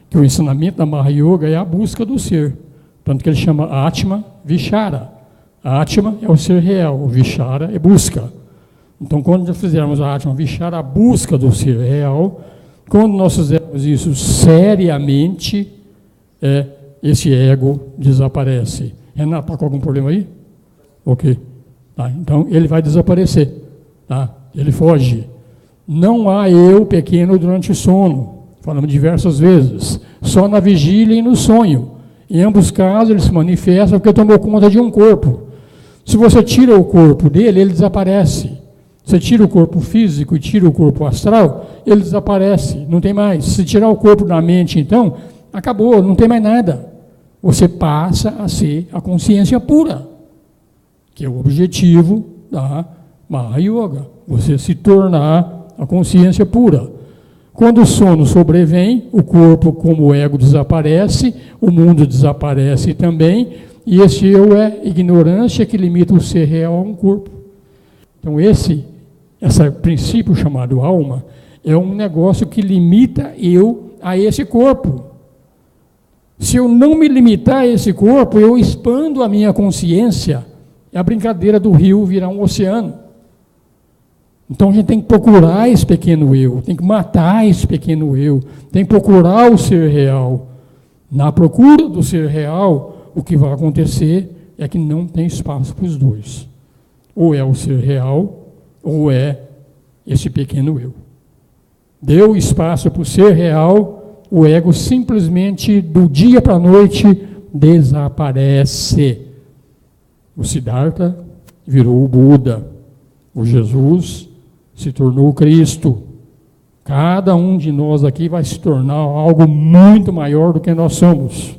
que o ensinamento da Maha Yoga é a busca do ser, tanto que ele chama Atma Vichara. Atma é o ser real, o Vichara é busca. Então quando nós fizermos a Atma Vichara, a busca do ser real, quando nós fizermos isso seriamente, esse ego desaparece. Renato, está com algum problema aí? Ok. Tá, então ele vai desaparecer. Tá? Ele foge. Não há eu pequeno durante o sono. Falamos diversas vezes. Só na vigília e no sonho. Em ambos casos ele se manifesta porque tomou conta de um corpo. Se você tira o corpo dele, ele desaparece. Você tira o corpo físico e tira o corpo astral, ele desaparece, não tem mais. Se tirar o corpo da mente, então, acabou, não tem mais nada. Você passa a ser a consciência pura, que é o objetivo da Maha Yoga. Você se tornar a consciência pura. Quando o sono sobrevém, o corpo como ego desaparece, o mundo desaparece também, e esse eu é ignorância que limita o ser real a um corpo. Então esse princípio chamado alma é um negócio que limita eu a esse corpo. Se eu não me limitar a esse corpo, eu expando a minha consciência, é a brincadeira do rio virar um oceano. Então a gente tem que procurar esse pequeno eu, tem que matar esse pequeno eu, tem que procurar o ser real. Na procura do ser real, o que vai acontecer é que não tem espaço para os dois. Ou é o ser real, ou é esse pequeno eu. Deu espaço para o ser real, o ego simplesmente, do dia para a noite, desaparece. O Siddhartha virou o Buda. O Jesus se tornou o Cristo. Cada um de nós aqui vai se tornar algo muito maior do que nós somos.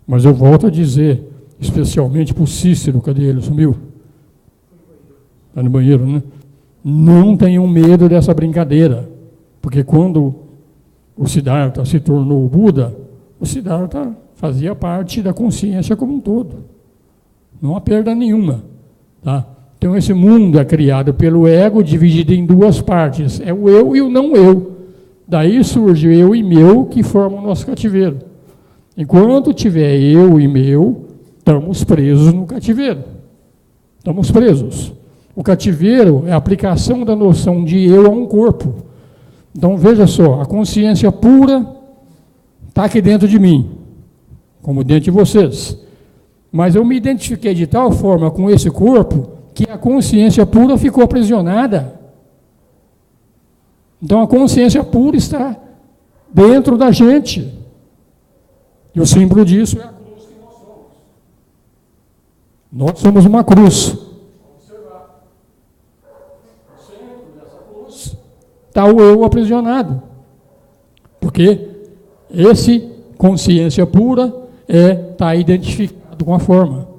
Mas eu volto a dizer, especialmente para o Cícero, cadê ele? Sumiu? Está no banheiro, né? Não tenham medo dessa brincadeira, porque quando o Siddhartha se tornou o Buda, o Siddhartha fazia parte da consciência como um todo. Não há perda nenhuma. Tá? Então esse mundo é criado pelo ego, dividido em duas partes. É o eu e o não eu. Daí surge o eu e meu, que formam o nosso cativeiro. Enquanto tiver eu e meu, estamos presos no cativeiro. Estamos presos. O cativeiro é a aplicação da noção de eu a um corpo. Então, veja só, a consciência pura está aqui dentro de mim, como dentro de vocês. Mas eu me identifiquei de tal forma com esse corpo que a consciência pura ficou aprisionada. Então, a consciência pura está dentro da gente. E o símbolo disso é a cruz que nós somos. Nós somos uma cruz. Está o eu aprisionado. Porque esse consciência pura está identificado com a forma.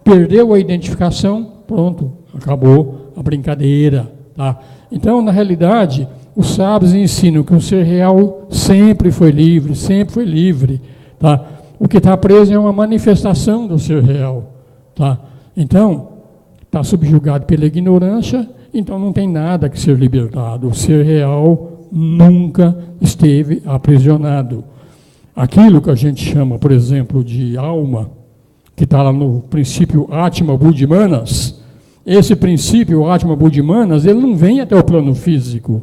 Perdeu a identificação, pronto, acabou a brincadeira. Tá? Então, na realidade, os sábios ensinam que o ser real sempre foi livre, sempre foi livre. Tá? O que está preso é uma manifestação do ser real. Tá? Então, está subjugado pela ignorância, então não tem nada que ser libertado. O ser real nunca esteve aprisionado. Aquilo que a gente chama, por exemplo, de alma, que está lá no princípio Atma Buddhimanas, esse princípio Atma Buddhimanas, ele não vem até o plano físico.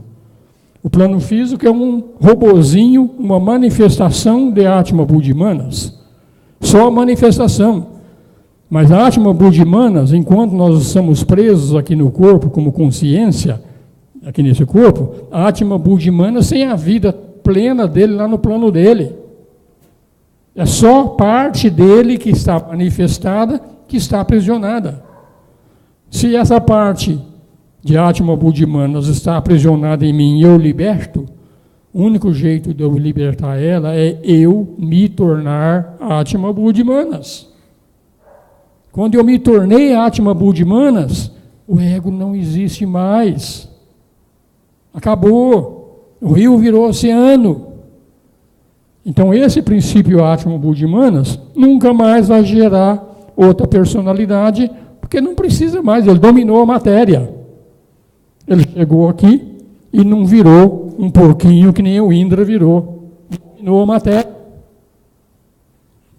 O plano físico é um robozinho, uma manifestação de Atma Buddhimanas. Só a manifestação. Mas a Atma Buddhimanas, enquanto nós estamos presos aqui no corpo como consciência, aqui nesse corpo, a Atma Buddhimanas tem a vida plena dele lá no plano dele. É só parte dele que está manifestada, que está aprisionada. Se essa parte de Atma Buddhimanas está aprisionada em mim e eu liberto, o único jeito de eu libertar ela é eu me tornar Atma Buddhimanas. Quando eu me tornei Atma Buddhimanas, o ego não existe mais. Acabou. O rio virou oceano. Então, esse princípio Atma Buddhimanas nunca mais vai gerar outra personalidade, porque não precisa mais, ele dominou a matéria. Ele chegou aqui e não virou um porquinho que nem o Indra virou. Dominou a matéria.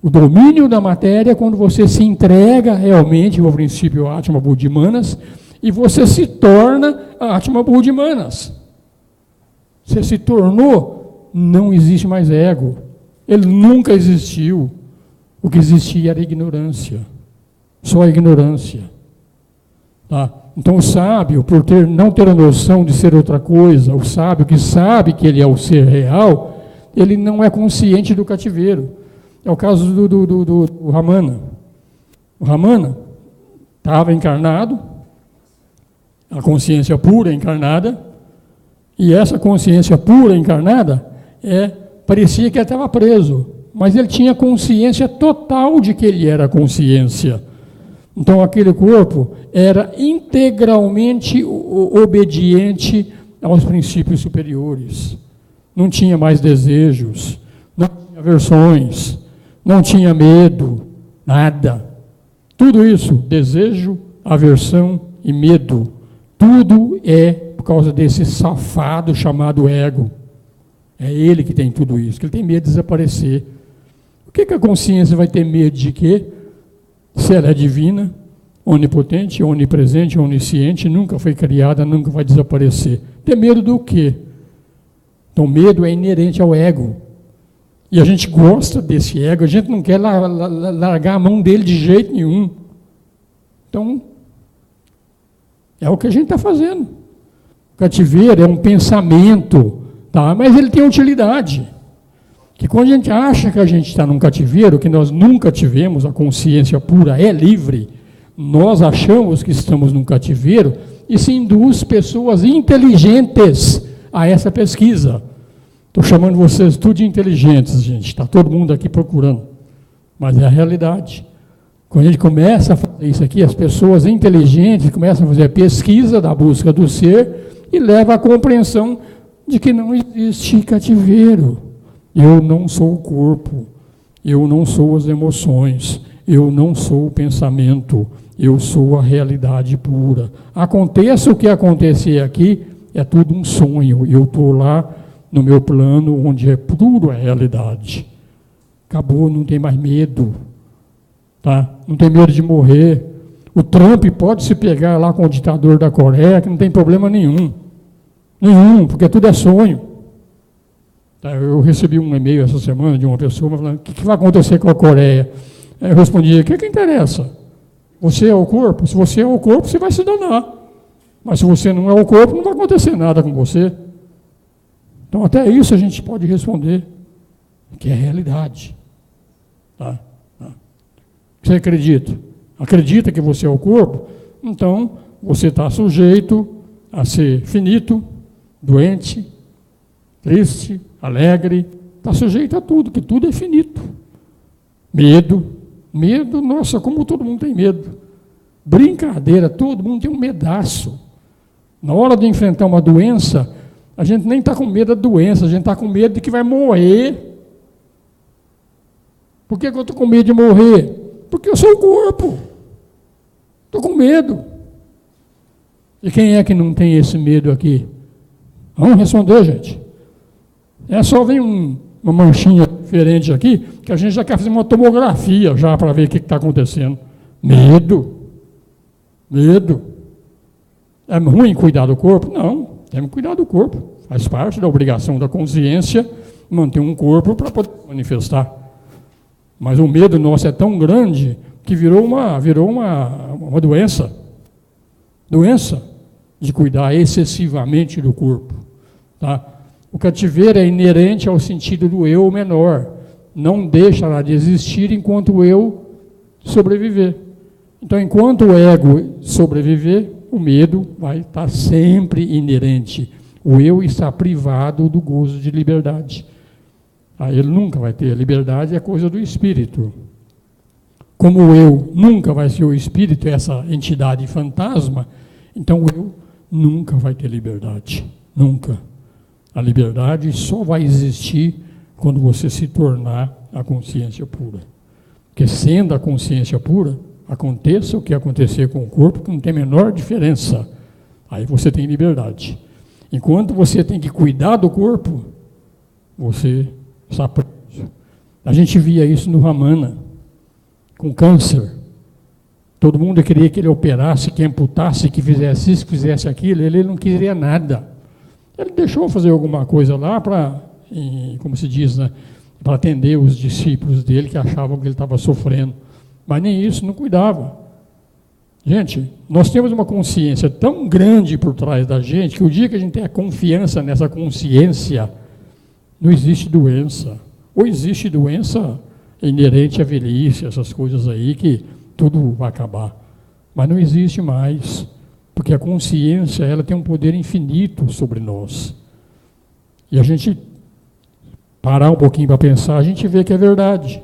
O domínio da matéria é quando você se entrega realmente ao princípio Atma Buddhimanas e você se torna Atma Buddhimanas. Você se tornou, não existe mais ego. Ele nunca existiu. O que existia era ignorância. Só a ignorância. Tá? Então o sábio, por não ter a noção de ser outra coisa, o sábio que sabe que ele é o ser real, ele não é consciente do cativeiro. É o caso do Ramana. O Ramana estava encarnado, a consciência pura encarnada, e essa consciência pura encarnada parecia que ele estava preso, mas ele tinha consciência total de que ele era consciência. Então aquele corpo era integralmente obediente aos princípios superiores. Não tinha mais desejos, não tinha aversões, não tinha medo, nada. Tudo isso, desejo, aversão e medo, tudo é por causa desse safado chamado ego. É ele que tem tudo isso, que ele tem medo de desaparecer. O que a consciência vai ter medo de quê? Se ela é divina, onipotente, onipresente, onisciente, nunca foi criada, nunca vai desaparecer. Ter medo do quê? Então, medo é inerente ao ego. E a gente gosta desse ego, a gente não quer largar a mão dele de jeito nenhum. Então, é o que a gente está fazendo. O cativeiro é um pensamento, tá? Mas ele tem utilidade. Que quando a gente acha que a gente está num cativeiro, que nós nunca tivemos, a consciência pura é livre, nós achamos que estamos num cativeiro e se induz pessoas inteligentes a essa pesquisa. Estou chamando vocês tudo de inteligentes, gente. Está todo mundo aqui procurando. Mas é a realidade. Quando a gente começa a fazer isso aqui, as pessoas inteligentes começam a fazer a pesquisa da busca do ser e leva à compreensão de que não existe cativeiro. Eu não sou o corpo. Eu não sou as emoções. Eu não sou o pensamento. Eu sou a realidade pura. Aconteça o que acontecer aqui, é tudo um sonho. Eu estou lá no meu plano, onde é puro a realidade. Acabou, não tem mais medo. Tá? Não tem medo de morrer. O Trump pode se pegar lá com o ditador da Coreia, que não tem problema nenhum. Nenhum, porque tudo é sonho. Tá? Eu recebi um e-mail essa semana de uma pessoa falando, o que vai acontecer com a Coreia? Aí eu respondi, o que interessa? Você é o corpo? Se você é o corpo, você vai se danar. Mas se você não é o corpo, não vai acontecer nada com você. Então, até isso a gente pode responder, que é a realidade. Tá? Você acredita? acredita que você é o corpo, então você está sujeito a ser finito, doente, triste, alegre, está sujeito a tudo, que tudo é finito. Medo, nossa, como todo mundo tem medo. Brincadeira, todo mundo tem um medaço. Na hora de enfrentar uma doença, a gente nem está com medo da doença, a gente está com medo de que vai morrer. Por que eu estou com medo de morrer? Porque eu sou o corpo. Estou com medo. E quem é que não tem esse medo aqui? Vamos responder, gente. É só vir uma manchinha diferente aqui, que a gente já quer fazer uma tomografia já para ver o que está acontecendo. Medo. É ruim cuidar do corpo? Não, temos que cuidar do corpo. Faz parte da obrigação da consciência manter um corpo para poder manifestar. Mas o medo nosso é tão grande que virou uma doença. Doença de cuidar excessivamente do corpo. Tá? O cativeiro é inerente ao sentido do eu menor. Não deixará de existir enquanto o eu sobreviver. Então, enquanto o ego sobreviver, o medo vai estar sempre inerente. O eu está privado do gozo de liberdade. Aí ele nunca vai ter. A liberdade é coisa do espírito. Como o eu nunca vai ser o espírito, essa entidade fantasma, então o eu nunca vai ter liberdade. Nunca. A liberdade só vai existir quando você se tornar a consciência pura. Porque sendo a consciência pura, aconteça o que acontecer com o corpo, que não tem a menor diferença. Aí você tem liberdade. Enquanto você tem que cuidar do corpo, você está preso. A gente via isso no Ramana, com câncer. Todo mundo queria que ele operasse, que amputasse, que fizesse isso, que fizesse aquilo. Ele não queria nada. Ele deixou fazer alguma coisa lá para, como se diz, né, para atender os discípulos dele que achavam que ele estava sofrendo. Mas nem isso, não cuidava. Gente, nós temos uma consciência tão grande por trás da gente, que o dia que a gente tem a confiança nessa consciência, não existe doença. Ou existe doença inerente à velhice, essas coisas aí, que tudo vai acabar. Mas não existe mais, porque a consciência, ela tem um poder infinito sobre nós. E a gente parar um pouquinho para pensar, a gente vê que é verdade.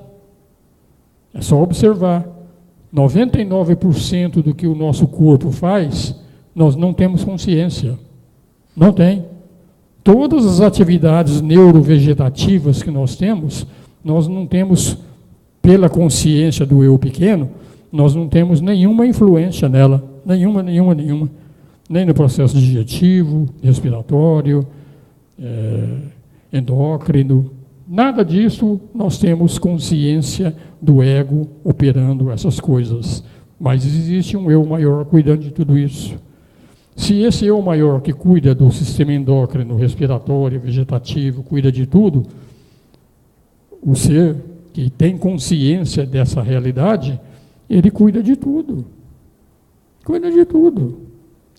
É só observar. 99% do que o nosso corpo faz, nós não temos consciência. Não tem. Todas as atividades neurovegetativas que nós não temos, pela consciência do eu pequeno, nós não temos nenhuma influência nela. Nenhuma. Nem no processo digestivo, respiratório, endócrino. Nada disso nós temos consciência do ego operando essas coisas. Mas existe um eu maior cuidando de tudo isso. Se esse eu maior que cuida do sistema endócrino, respiratório, vegetativo, cuida de tudo, o ser que tem consciência dessa realidade, ele cuida de tudo. Cuida de tudo.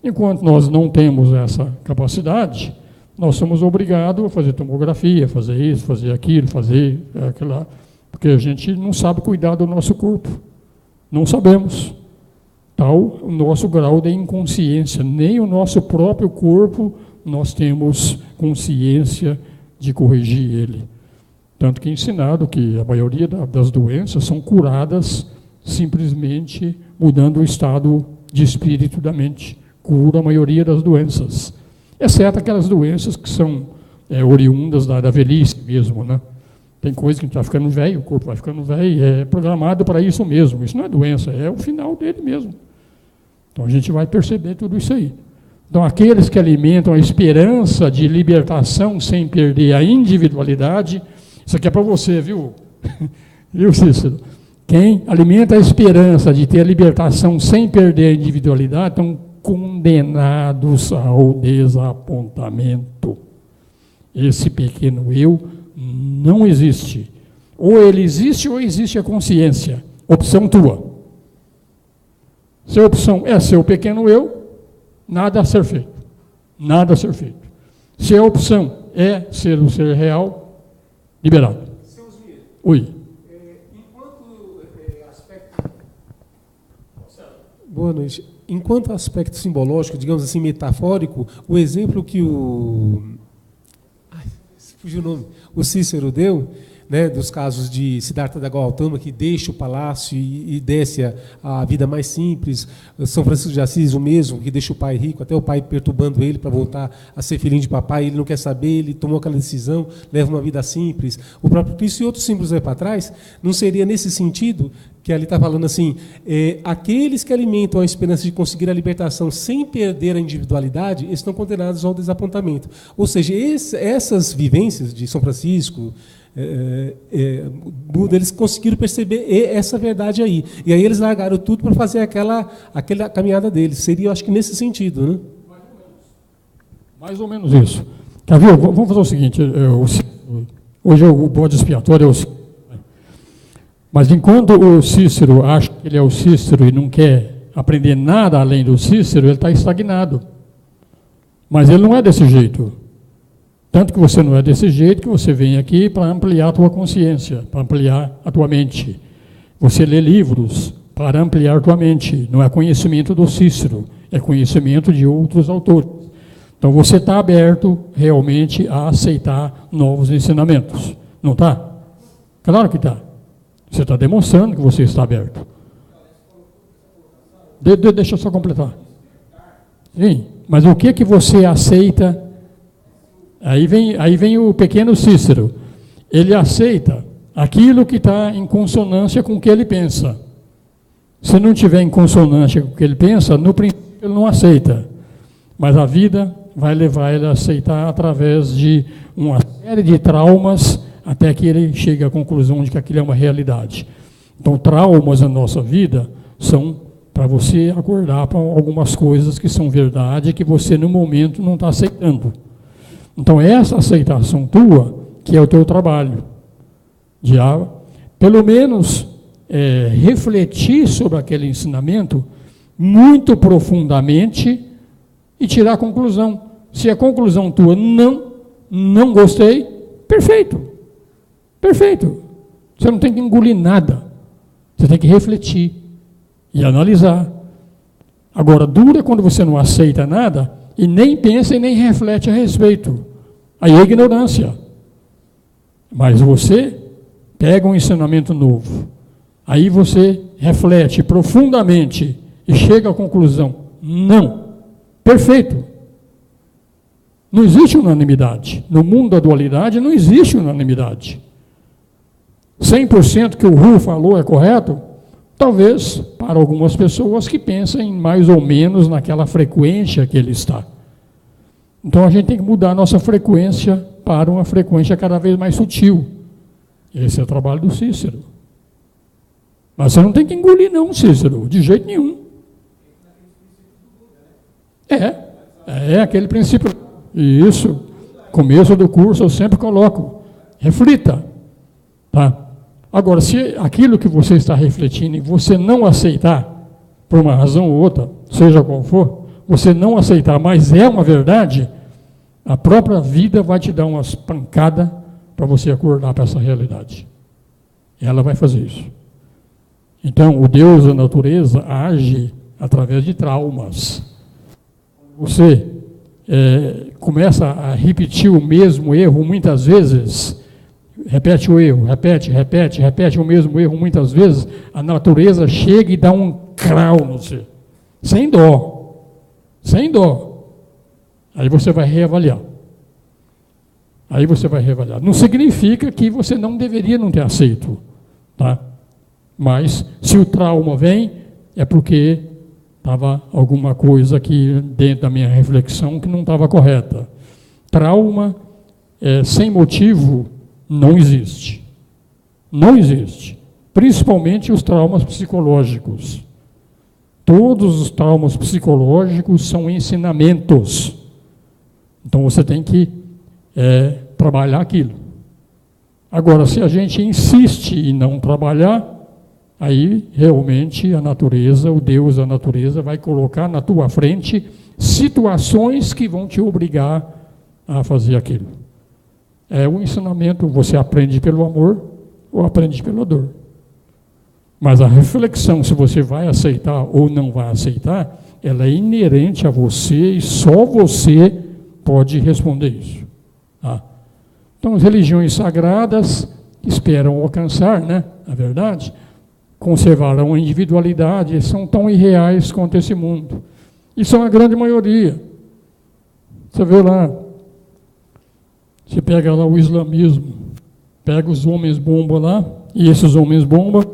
Enquanto nós não temos essa capacidade, nós somos obrigados a fazer tomografia, fazer isso, fazer aquilo, fazer aquilo, porque a gente não sabe cuidar do nosso corpo. Não sabemos. Tal o nosso grau de inconsciência. Nem o nosso próprio corpo nós temos consciência de corrigir ele. Tanto que é ensinado que a maioria das doenças são curadas simplesmente mudando o estado de espírito da mente. Cura a maioria das doenças. Exceto aquelas doenças que são oriundas da velhice mesmo, né? Tem coisa que a gente vai ficando velho, o corpo vai ficando velho, é programado para isso mesmo. Isso não é doença, é o final dele mesmo. Então a gente vai perceber tudo isso aí. Então aqueles que alimentam a esperança de libertação sem perder a individualidade, isso aqui é para você, viu? Viu, Cícero? Quem alimenta a esperança de ter a libertação sem perder a individualidade, estão condenados ao desapontamento. Esse pequeno eu não existe. Ou ele existe ou existe a consciência. Opção tua. Se a opção é ser o pequeno eu, nada a ser feito. Nada a ser feito. Se a opção é ser o ser real, liberado. Seu Zir, Oi. enquanto aspecto Boa noite. Enquanto aspecto simbológico, digamos assim, metafórico, o exemplo que fugiu o nome, o Cícero deu, né, dos casos de Siddhartha da Gautama, que deixa o palácio e desce a vida mais simples, São Francisco de Assis, o mesmo, que deixa o pai rico, até o pai perturbando ele para voltar a ser filhinho de papai, ele não quer saber, ele tomou aquela decisão, leva uma vida simples. O próprio Cristo e outros símbolos aí para trás, não seria nesse sentido que ali está falando assim, aqueles que alimentam a esperança de conseguir a libertação sem perder a individualidade, estão condenados ao desapontamento. Ou seja, essas vivências de São Francisco, Buda, eles conseguiram perceber essa verdade aí. E aí eles largaram tudo para fazer aquela caminhada deles. Seria, eu acho que nesse sentido, né? Mais ou menos isso. Quer ver? Vamos fazer o seguinte, hoje o bode expiatório é o Cícero. Mas enquanto o Cícero acha que ele é o Cícero e não quer aprender nada além do Cícero, ele está estagnado. Mas ele não é desse jeito. Tanto que você não é desse jeito, que você vem aqui para ampliar a tua consciência, para ampliar a tua mente. Você lê livros para ampliar a tua mente. Não é conhecimento do Cícero, é conhecimento de outros autores. Então você está aberto realmente a aceitar novos ensinamentos. Não está? Claro que está. Você está demonstrando que você está aberto. Deixa eu só completar. Sim, mas o que você aceita? Aí vem o pequeno Cícero. Ele aceita aquilo que está em consonância com o que ele pensa. Se não tiver em consonância com o que ele pensa, no princípio ele não aceita. Mas a vida vai levar ele a aceitar através de uma série de traumas até que ele chegue à conclusão de que aquilo é uma realidade. Então, traumas na nossa vida são para você acordar para algumas coisas que são verdade e que você, no momento, não está aceitando. Então, essa aceitação tua, que é o teu trabalho, de, pelo menos, refletir sobre aquele ensinamento muito profundamente e tirar a conclusão. Se a conclusão tua não gostei, perfeito. Perfeito. Você não tem que engolir nada. Você tem que refletir e analisar. Agora, dura quando você não aceita nada e nem pensa e nem reflete a respeito. Aí é ignorância. Mas você pega um ensinamento novo. Aí você reflete profundamente e chega à conclusão. Não. Perfeito. Não existe unanimidade. No mundo da dualidade não existe unanimidade. 100% que o Ru falou é correto? Talvez para algumas pessoas que pensem mais ou menos naquela frequência que ele está. Então a gente tem que mudar a nossa frequência para uma frequência cada vez mais sutil. Esse é o trabalho do Cícero. Mas você não tem que engolir não, Cícero, de jeito nenhum. É aquele princípio. Isso, começo do curso eu sempre coloco. Reflita. Tá? Agora, se aquilo que você está refletindo e você não aceitar, por uma razão ou outra, seja qual for, você não aceitar, mas é uma verdade, a própria vida vai te dar umas pancadas para você acordar para essa realidade. Ela vai fazer isso. Então, o Deus da natureza age através de traumas. Você começa a repetir o mesmo erro muitas vezes, repete o erro, repete o mesmo erro muitas vezes, a natureza chega e dá um crau no você, sem dó. Aí você vai reavaliar. Não significa que você não deveria não ter aceito, tá? Mas se o trauma vem, é porque estava alguma coisa aqui dentro da minha reflexão que não estava correta. Trauma sem motivo não existe. Não existe. Principalmente os traumas psicológicos. Todos os traumas psicológicos são ensinamentos. Então você tem que trabalhar aquilo. Agora, se a gente insiste em não trabalhar, aí realmente a natureza, o Deus da natureza, vai colocar na tua frente situações que vão te obrigar a fazer aquilo. O ensinamento, você aprende pelo amor ou aprende pela dor. Mas a reflexão, se você vai aceitar ou não vai aceitar, ela é inerente a você e só você pode responder isso. Tá? Então, as religiões sagradas esperam alcançar, né, a verdade, conservarão a individualidade, e são tão irreais quanto esse mundo. E são a grande maioria. Você vê lá, você pega lá o islamismo, pega os homens-bomba lá, e esses homens-bomba,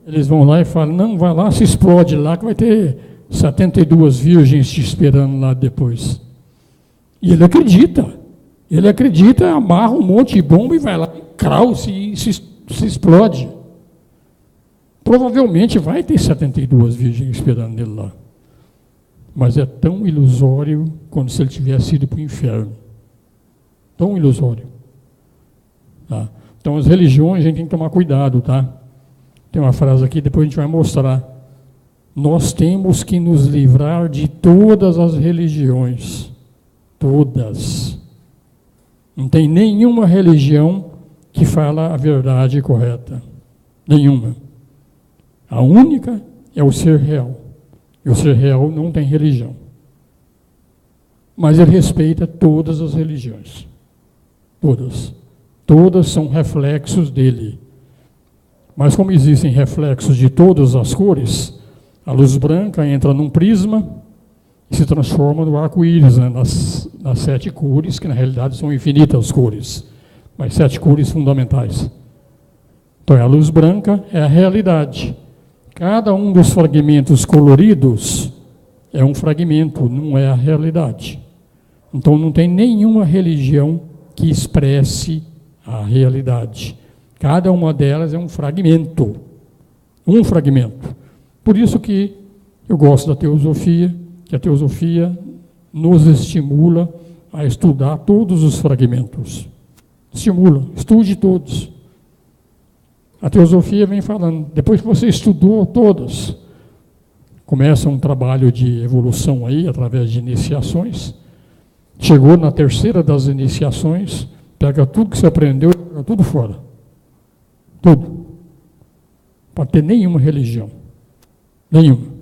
eles vão lá e falam, não, vai lá, se explode lá, que vai ter 72 virgens te esperando lá depois. E ele acredita, amarra um monte de bomba e vai lá, e se explode. Provavelmente vai ter 72 virgens esperando ele lá. Mas é tão ilusório quanto se ele tivesse ido para o inferno. Tão ilusório. Tá? Então, as religiões, a gente tem que tomar cuidado, tá? Tem uma frase aqui, depois a gente vai mostrar. Nós temos que nos livrar de todas as religiões. Todas. Não tem nenhuma religião que fala a verdade correta. Nenhuma. A única é o ser real. E o ser real não tem religião. Mas ele respeita todas as religiões. Todas. Todas são reflexos dele. Mas como existem reflexos de todas as cores, a luz branca entra num prisma e se transforma no arco-íris, né, nas 7 cores, que na realidade são infinitas cores, mas 7 cores fundamentais. Então a luz branca é a realidade. Cada um dos fragmentos coloridos é um fragmento, não é a realidade. Então não tem nenhuma religião que expresse a realidade. Cada uma delas é um fragmento. Um fragmento. Por isso que eu gosto da teosofia, que a teosofia nos estimula a estudar todos os fragmentos. Estimula, estude todos. A teosofia vem falando, depois que você estudou todas, começa um trabalho de evolução aí, através de iniciações. Chegou na terceira das iniciações, pega tudo que você aprendeu e joga tudo fora. Tudo. Pode ter nenhuma religião. Nenhuma.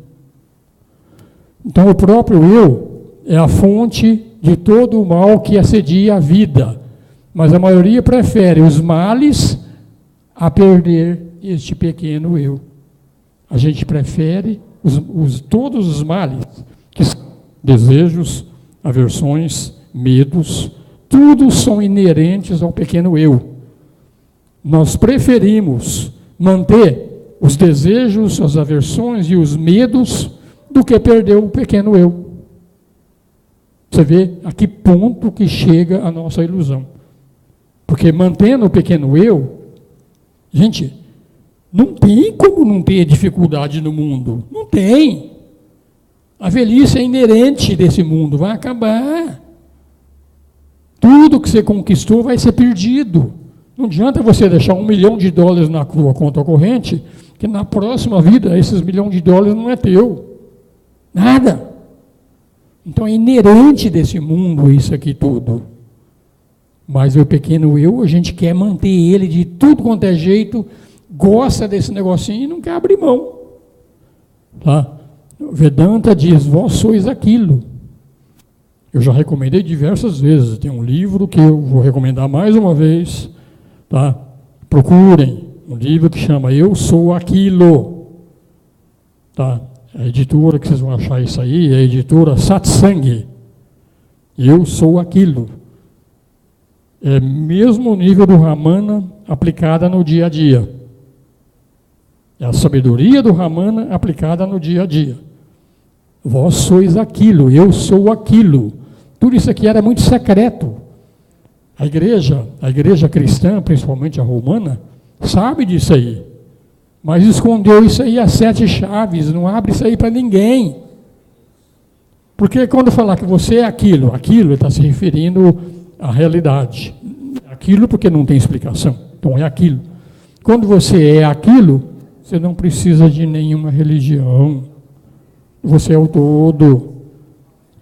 Então o próprio eu é a fonte de todo o mal que assedia a vida. Mas a maioria prefere os males a perder este pequeno eu. A gente prefere todos os males, que são desejos, aversões, medos, tudo são inerentes ao pequeno eu. Nós preferimos manter os desejos, as aversões e os medos do que perder o pequeno eu. Você vê a que ponto que chega a nossa ilusão. Porque mantendo o pequeno eu, gente, não tem como não ter dificuldade no mundo. Não tem. A velhice é inerente desse mundo, vai acabar. Tudo que você conquistou vai ser perdido. Não adianta você deixar $1 milhão na tua conta corrente, que na próxima vida esses $1 milhão não é teu. Nada. Então é inerente desse mundo isso aqui tudo. Mas o pequeno eu, a gente quer manter ele de tudo quanto é jeito, gosta desse negocinho e não quer abrir mão. Tá? Vedanta diz, vós sois aquilo. Eu já recomendei diversas vezes, tem um livro que eu vou recomendar mais uma vez, tá? Procurem, um livro que chama Eu Sou Aquilo. Tá? A editora que vocês vão achar isso aí é a editora Satsang. Eu Sou Aquilo. É mesmo nível do Ramana aplicada no dia a dia. É a sabedoria do Ramana aplicada no dia a dia. Vós sois aquilo, eu sou aquilo. Tudo isso aqui era muito secreto. A igreja cristã, principalmente a romana, sabe disso aí. Mas escondeu isso aí a 7 chaves, não abre isso aí para ninguém. Porque quando falar que você é aquilo, ele está se referindo à realidade. Aquilo porque não tem explicação. Então é aquilo. Quando você é aquilo, você não precisa de nenhuma religião. Você é o todo.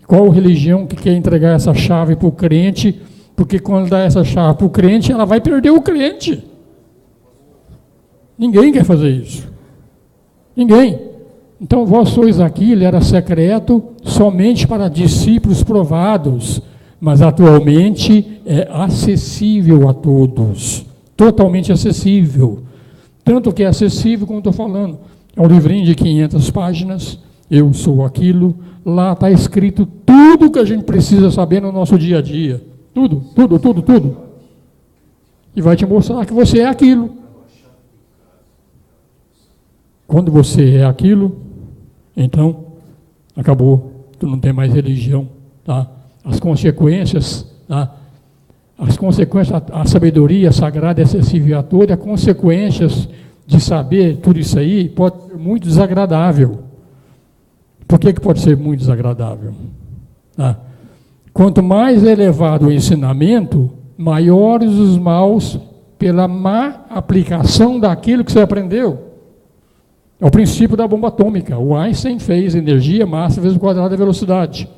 Qual religião que quer entregar essa chave para o crente? Porque quando dá essa chave para o crente, ela vai perder o crente. Ninguém quer fazer isso. Ninguém. Então, vós sois aquilo, era secreto somente para discípulos provados, mas atualmente é acessível a todos, totalmente acessível. Tanto que é acessível, como estou falando, é um livrinho de 500 páginas, eu sou aquilo, lá está escrito tudo que a gente precisa saber no nosso dia a dia, tudo. E vai te mostrar que você é aquilo. Quando você é aquilo, então, acabou, tu não tem mais religião, tá? As consequências, tá? A sabedoria sagrada é acessível a todos, as consequências de saber tudo isso aí pode ser muito desagradável. Por que pode ser muito desagradável? Tá? Quanto mais elevado o ensinamento, maiores os maus pela má aplicação daquilo que você aprendeu. É o princípio da bomba atômica. O Einstein fez energia, massa vezes o quadrado da velocidade.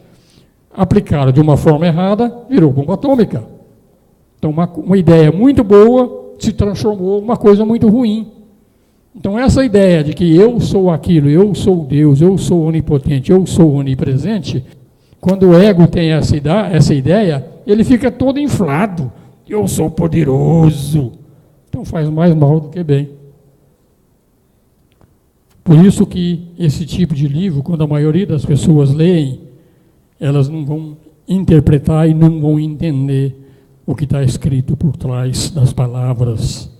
Aplicada de uma forma errada, virou bomba atômica. Então, uma ideia muito boa se transformou em uma coisa muito ruim. Então, essa ideia de que eu sou aquilo, eu sou Deus, eu sou onipotente, eu sou onipresente, quando o ego tem essa ideia, ele fica todo inflado. Eu sou poderoso. Então, faz mais mal do que bem. Por isso que esse tipo de livro, quando a maioria das pessoas leem, elas não vão interpretar e não vão entender o que está escrito por trás das palavras.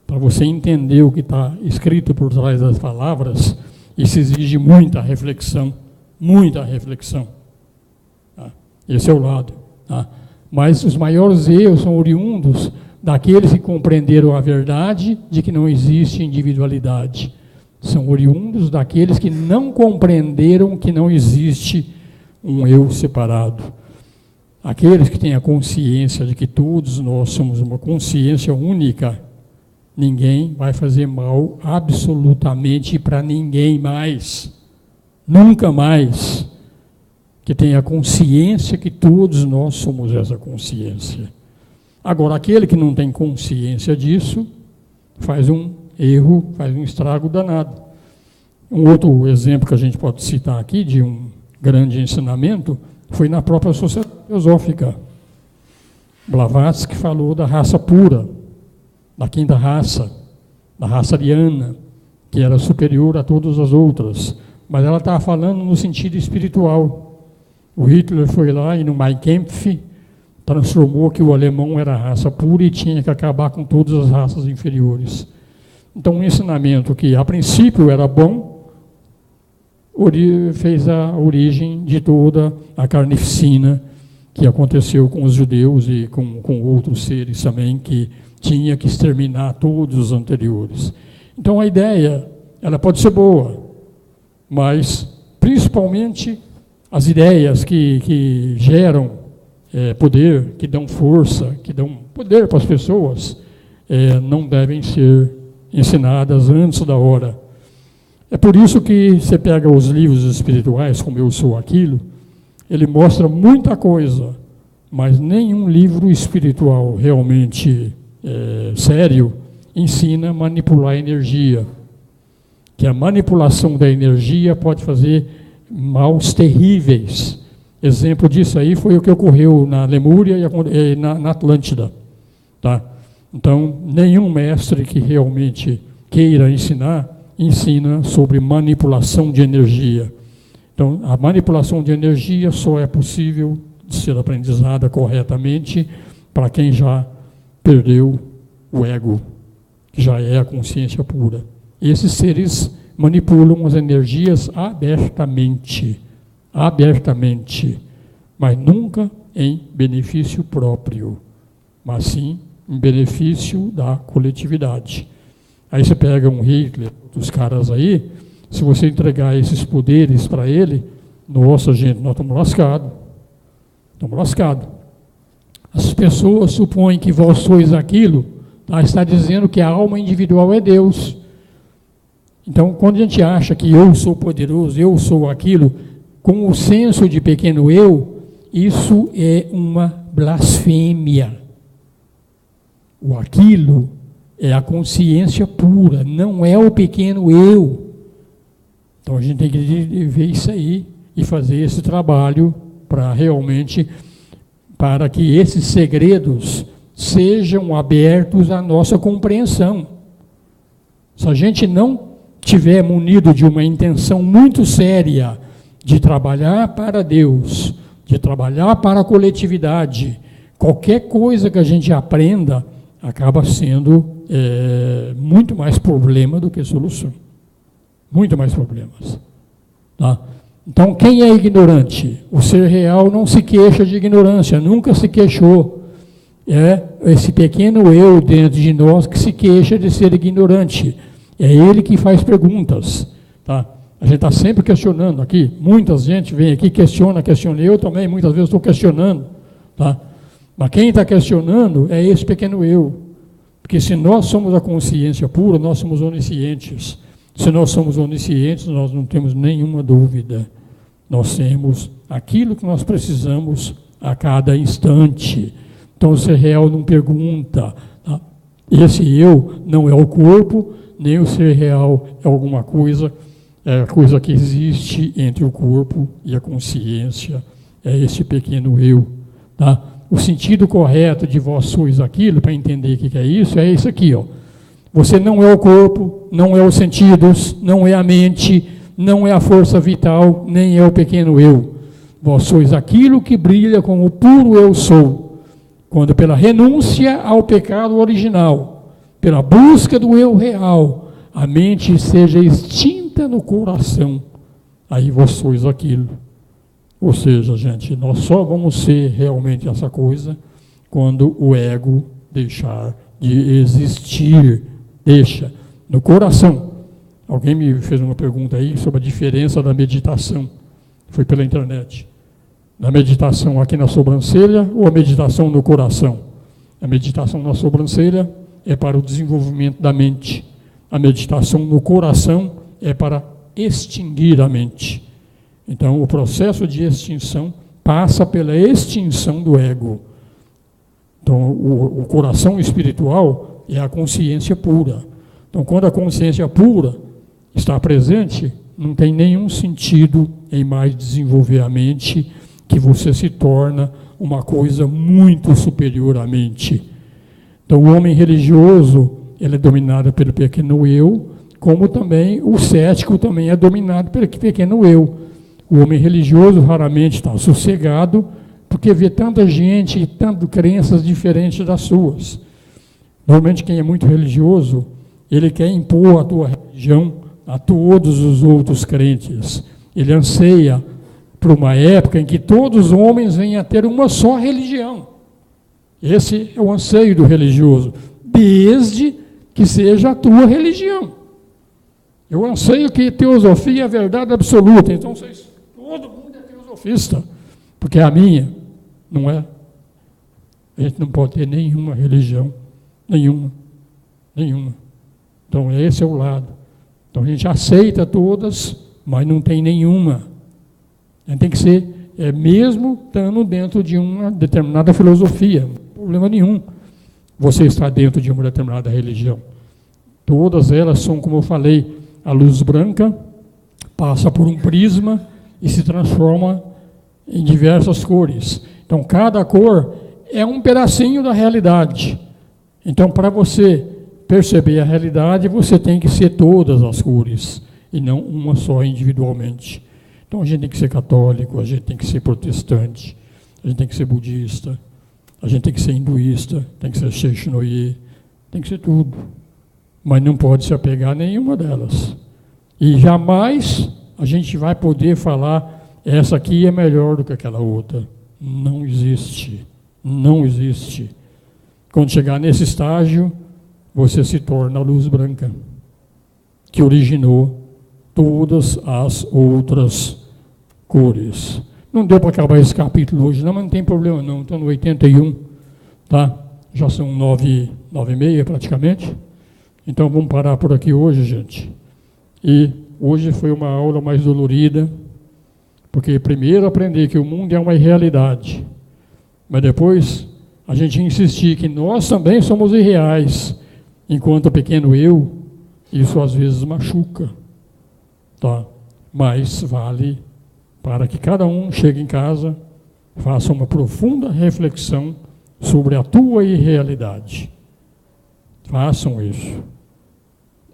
Para você entender o que está escrito por trás das palavras, isso exige muita reflexão, muita reflexão. Tá? Esse é o lado. Tá? Mas os maiores erros são oriundos daqueles que compreenderam a verdade de que não existe individualidade. São oriundos daqueles que não compreenderam que não existe um eu separado. Aqueles que têm a consciência de que todos nós somos uma consciência única, ninguém vai fazer mal absolutamente para ninguém mais. Nunca mais. Que tenha a consciência que todos nós somos essa consciência. Agora, aquele que não tem consciência disso, faz um erro, faz um estrago danado. Um outro exemplo que a gente pode citar aqui, de um grande ensinamento, foi na própria Sociedade Teosófica. Blavatsky falou da raça pura, da quinta raça, da raça ariana, que era superior a todas as outras. Mas ela estava falando no sentido espiritual. O Hitler foi lá e no Mein Kampf transformou que o alemão era raça pura e tinha que acabar com todas as raças inferiores. Então, um ensinamento que, a princípio, era bom, fez a origem de toda a carnificina que aconteceu com os judeus e com outros seres também, que tinha que exterminar todos os anteriores. Então, a ideia, ela pode ser boa, mas, principalmente, as ideias que geram poder, que dão força, que dão poder para as pessoas, não devem ser ensinadas antes da hora. É por isso que você pega os livros espirituais, como Eu Sou Aquilo, ele mostra muita coisa, mas nenhum livro espiritual realmente sério ensina a manipular a energia. Que a manipulação da energia pode fazer maus terríveis. Exemplo disso aí foi o que ocorreu na Lemúria e na Atlântida. Tá? Então, nenhum mestre que realmente queira ensinar, ensina sobre manipulação de energia. Então, a manipulação de energia só é possível de ser aprendizada corretamente para quem já perdeu o ego, que já é a consciência pura. Esses seres manipulam as energias abertamente, mas nunca em benefício próprio, mas sim em benefício da coletividade. Aí você pega um Hitler, dos caras aí, se você entregar esses poderes para ele, nossa, gente, nós estamos lascados. Estamos lascados. As pessoas supõem que vós sois aquilo, tá? Está dizendo que a alma individual é Deus. Então, quando a gente acha que eu sou poderoso, eu sou aquilo, com o senso de pequeno eu, isso é uma blasfêmia. O aquilo é a consciência pura, não é o pequeno eu. Então a gente tem que ver isso aí e fazer esse trabalho para realmente, para que esses segredos sejam abertos à nossa compreensão. Se a gente não tiver munido de uma intenção muito séria de trabalhar para Deus, de trabalhar para a coletividade, qualquer coisa que a gente aprenda acaba sendo muito mais problema do que solução. Muito mais problemas. Tá? Então, quem é ignorante? O ser real não se queixa de ignorância, nunca se queixou. É esse pequeno eu dentro de nós que se queixa de ser ignorante. É ele que faz perguntas. Tá? A gente está sempre questionando aqui. Muita gente vem aqui, questiona. Eu também, muitas vezes estou questionando. Tá? Mas quem está questionando é esse pequeno eu. Porque se nós somos a consciência pura, nós somos oniscientes. Se nós somos oniscientes, nós não temos nenhuma dúvida. Nós temos aquilo que nós precisamos a cada instante. Então, o ser real não pergunta. Tá? Esse eu não é o corpo, nem o ser real é alguma coisa, é a coisa que existe entre o corpo e a consciência. É esse pequeno eu. Tá? O sentido correto de vós sois aquilo, para entender o que é isso aqui, ó. Você não é o corpo, não é os sentidos, não é a mente, não é a força vital, nem é o pequeno eu. Vós sois aquilo que brilha como o puro eu sou, quando pela renúncia ao pecado original, pela busca do eu real, a mente seja extinta no coração, aí vós sois aquilo. Ou seja, gente, nós só vamos ser realmente essa coisa quando o ego deixar de existir. Deixa no coração. Alguém me fez uma pergunta aí sobre a diferença da meditação. Foi pela internet. Da meditação aqui na sobrancelha ou a meditação no coração? A meditação na sobrancelha é para o desenvolvimento da mente. A meditação no coração é para extinguir a mente. Então, o processo de extinção passa pela extinção do ego. Então, o coração espiritual é a consciência pura. Então, quando a consciência pura está presente, não tem nenhum sentido em mais desenvolver a mente, que você se torna uma coisa muito superior à mente. Então, o homem religioso, ele é dominado pelo pequeno eu, como também o cético também é dominado pelo pequeno eu. O homem religioso raramente está sossegado, porque vê tanta gente e tantas crenças diferentes das suas. Normalmente, quem é muito religioso, ele quer impor a tua religião a todos os outros crentes. Ele anseia por uma época em que todos os homens venham a ter uma só religião. Esse é o anseio do religioso, desde que seja a tua religião. Eu anseio que teosofia é a verdade absoluta. Então, todo mundo é teosofista, porque é a minha, não é? A gente não pode ter nenhuma religião. Nenhuma. Então, esse é o lado. Então, a gente aceita todas, mas não tem nenhuma. A gente tem que ser, mesmo estando dentro de uma determinada filosofia, problema nenhum. Você está dentro de uma determinada religião. Todas elas são, como eu falei, a luz branca passa por um prisma e se transforma em diversas cores. Então, cada cor é um pedacinho da realidade. Então, para você perceber a realidade, você tem que ser todas as cores, e não uma só individualmente. Então, a gente tem que ser católico, a gente tem que ser protestante, a gente tem que ser budista, a gente tem que ser hinduísta, tem que ser Seixinoye, tem que ser tudo. Mas não pode se apegar a nenhuma delas. E jamais a gente vai poder falar, essa aqui é melhor do que aquela outra. Não existe. Não existe. Quando chegar nesse estágio, você se torna a luz branca, que originou todas as outras cores. Não deu para acabar esse capítulo hoje, não, mas não tem problema não. Estou no 81, tá? Já são 9h30 praticamente. Então vamos parar por aqui hoje, gente. E hoje foi uma aula mais dolorida, porque primeiro aprender que o mundo é uma irrealidade, mas depois a gente insistir que nós também somos irreais, enquanto pequeno eu, isso às vezes machuca. Tá? mas vale para que cada um chegue em casa, faça uma profunda reflexão sobre a tua irrealidade. Façam isso.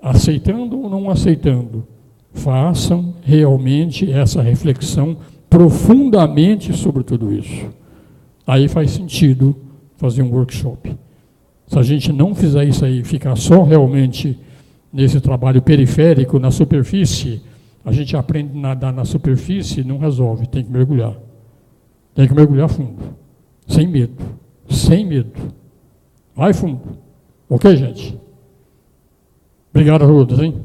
Aceitando ou não aceitando, façam realmente essa reflexão profundamente sobre tudo isso. Aí faz sentido fazer um workshop. Se a gente não fizer isso aí, ficar só realmente nesse trabalho periférico, na superfície, a gente aprende a nadar na superfície e não resolve, tem que mergulhar. Tem que mergulhar fundo, sem medo, sem medo. Vai fundo. Ok, gente? Obrigado a todos, hein?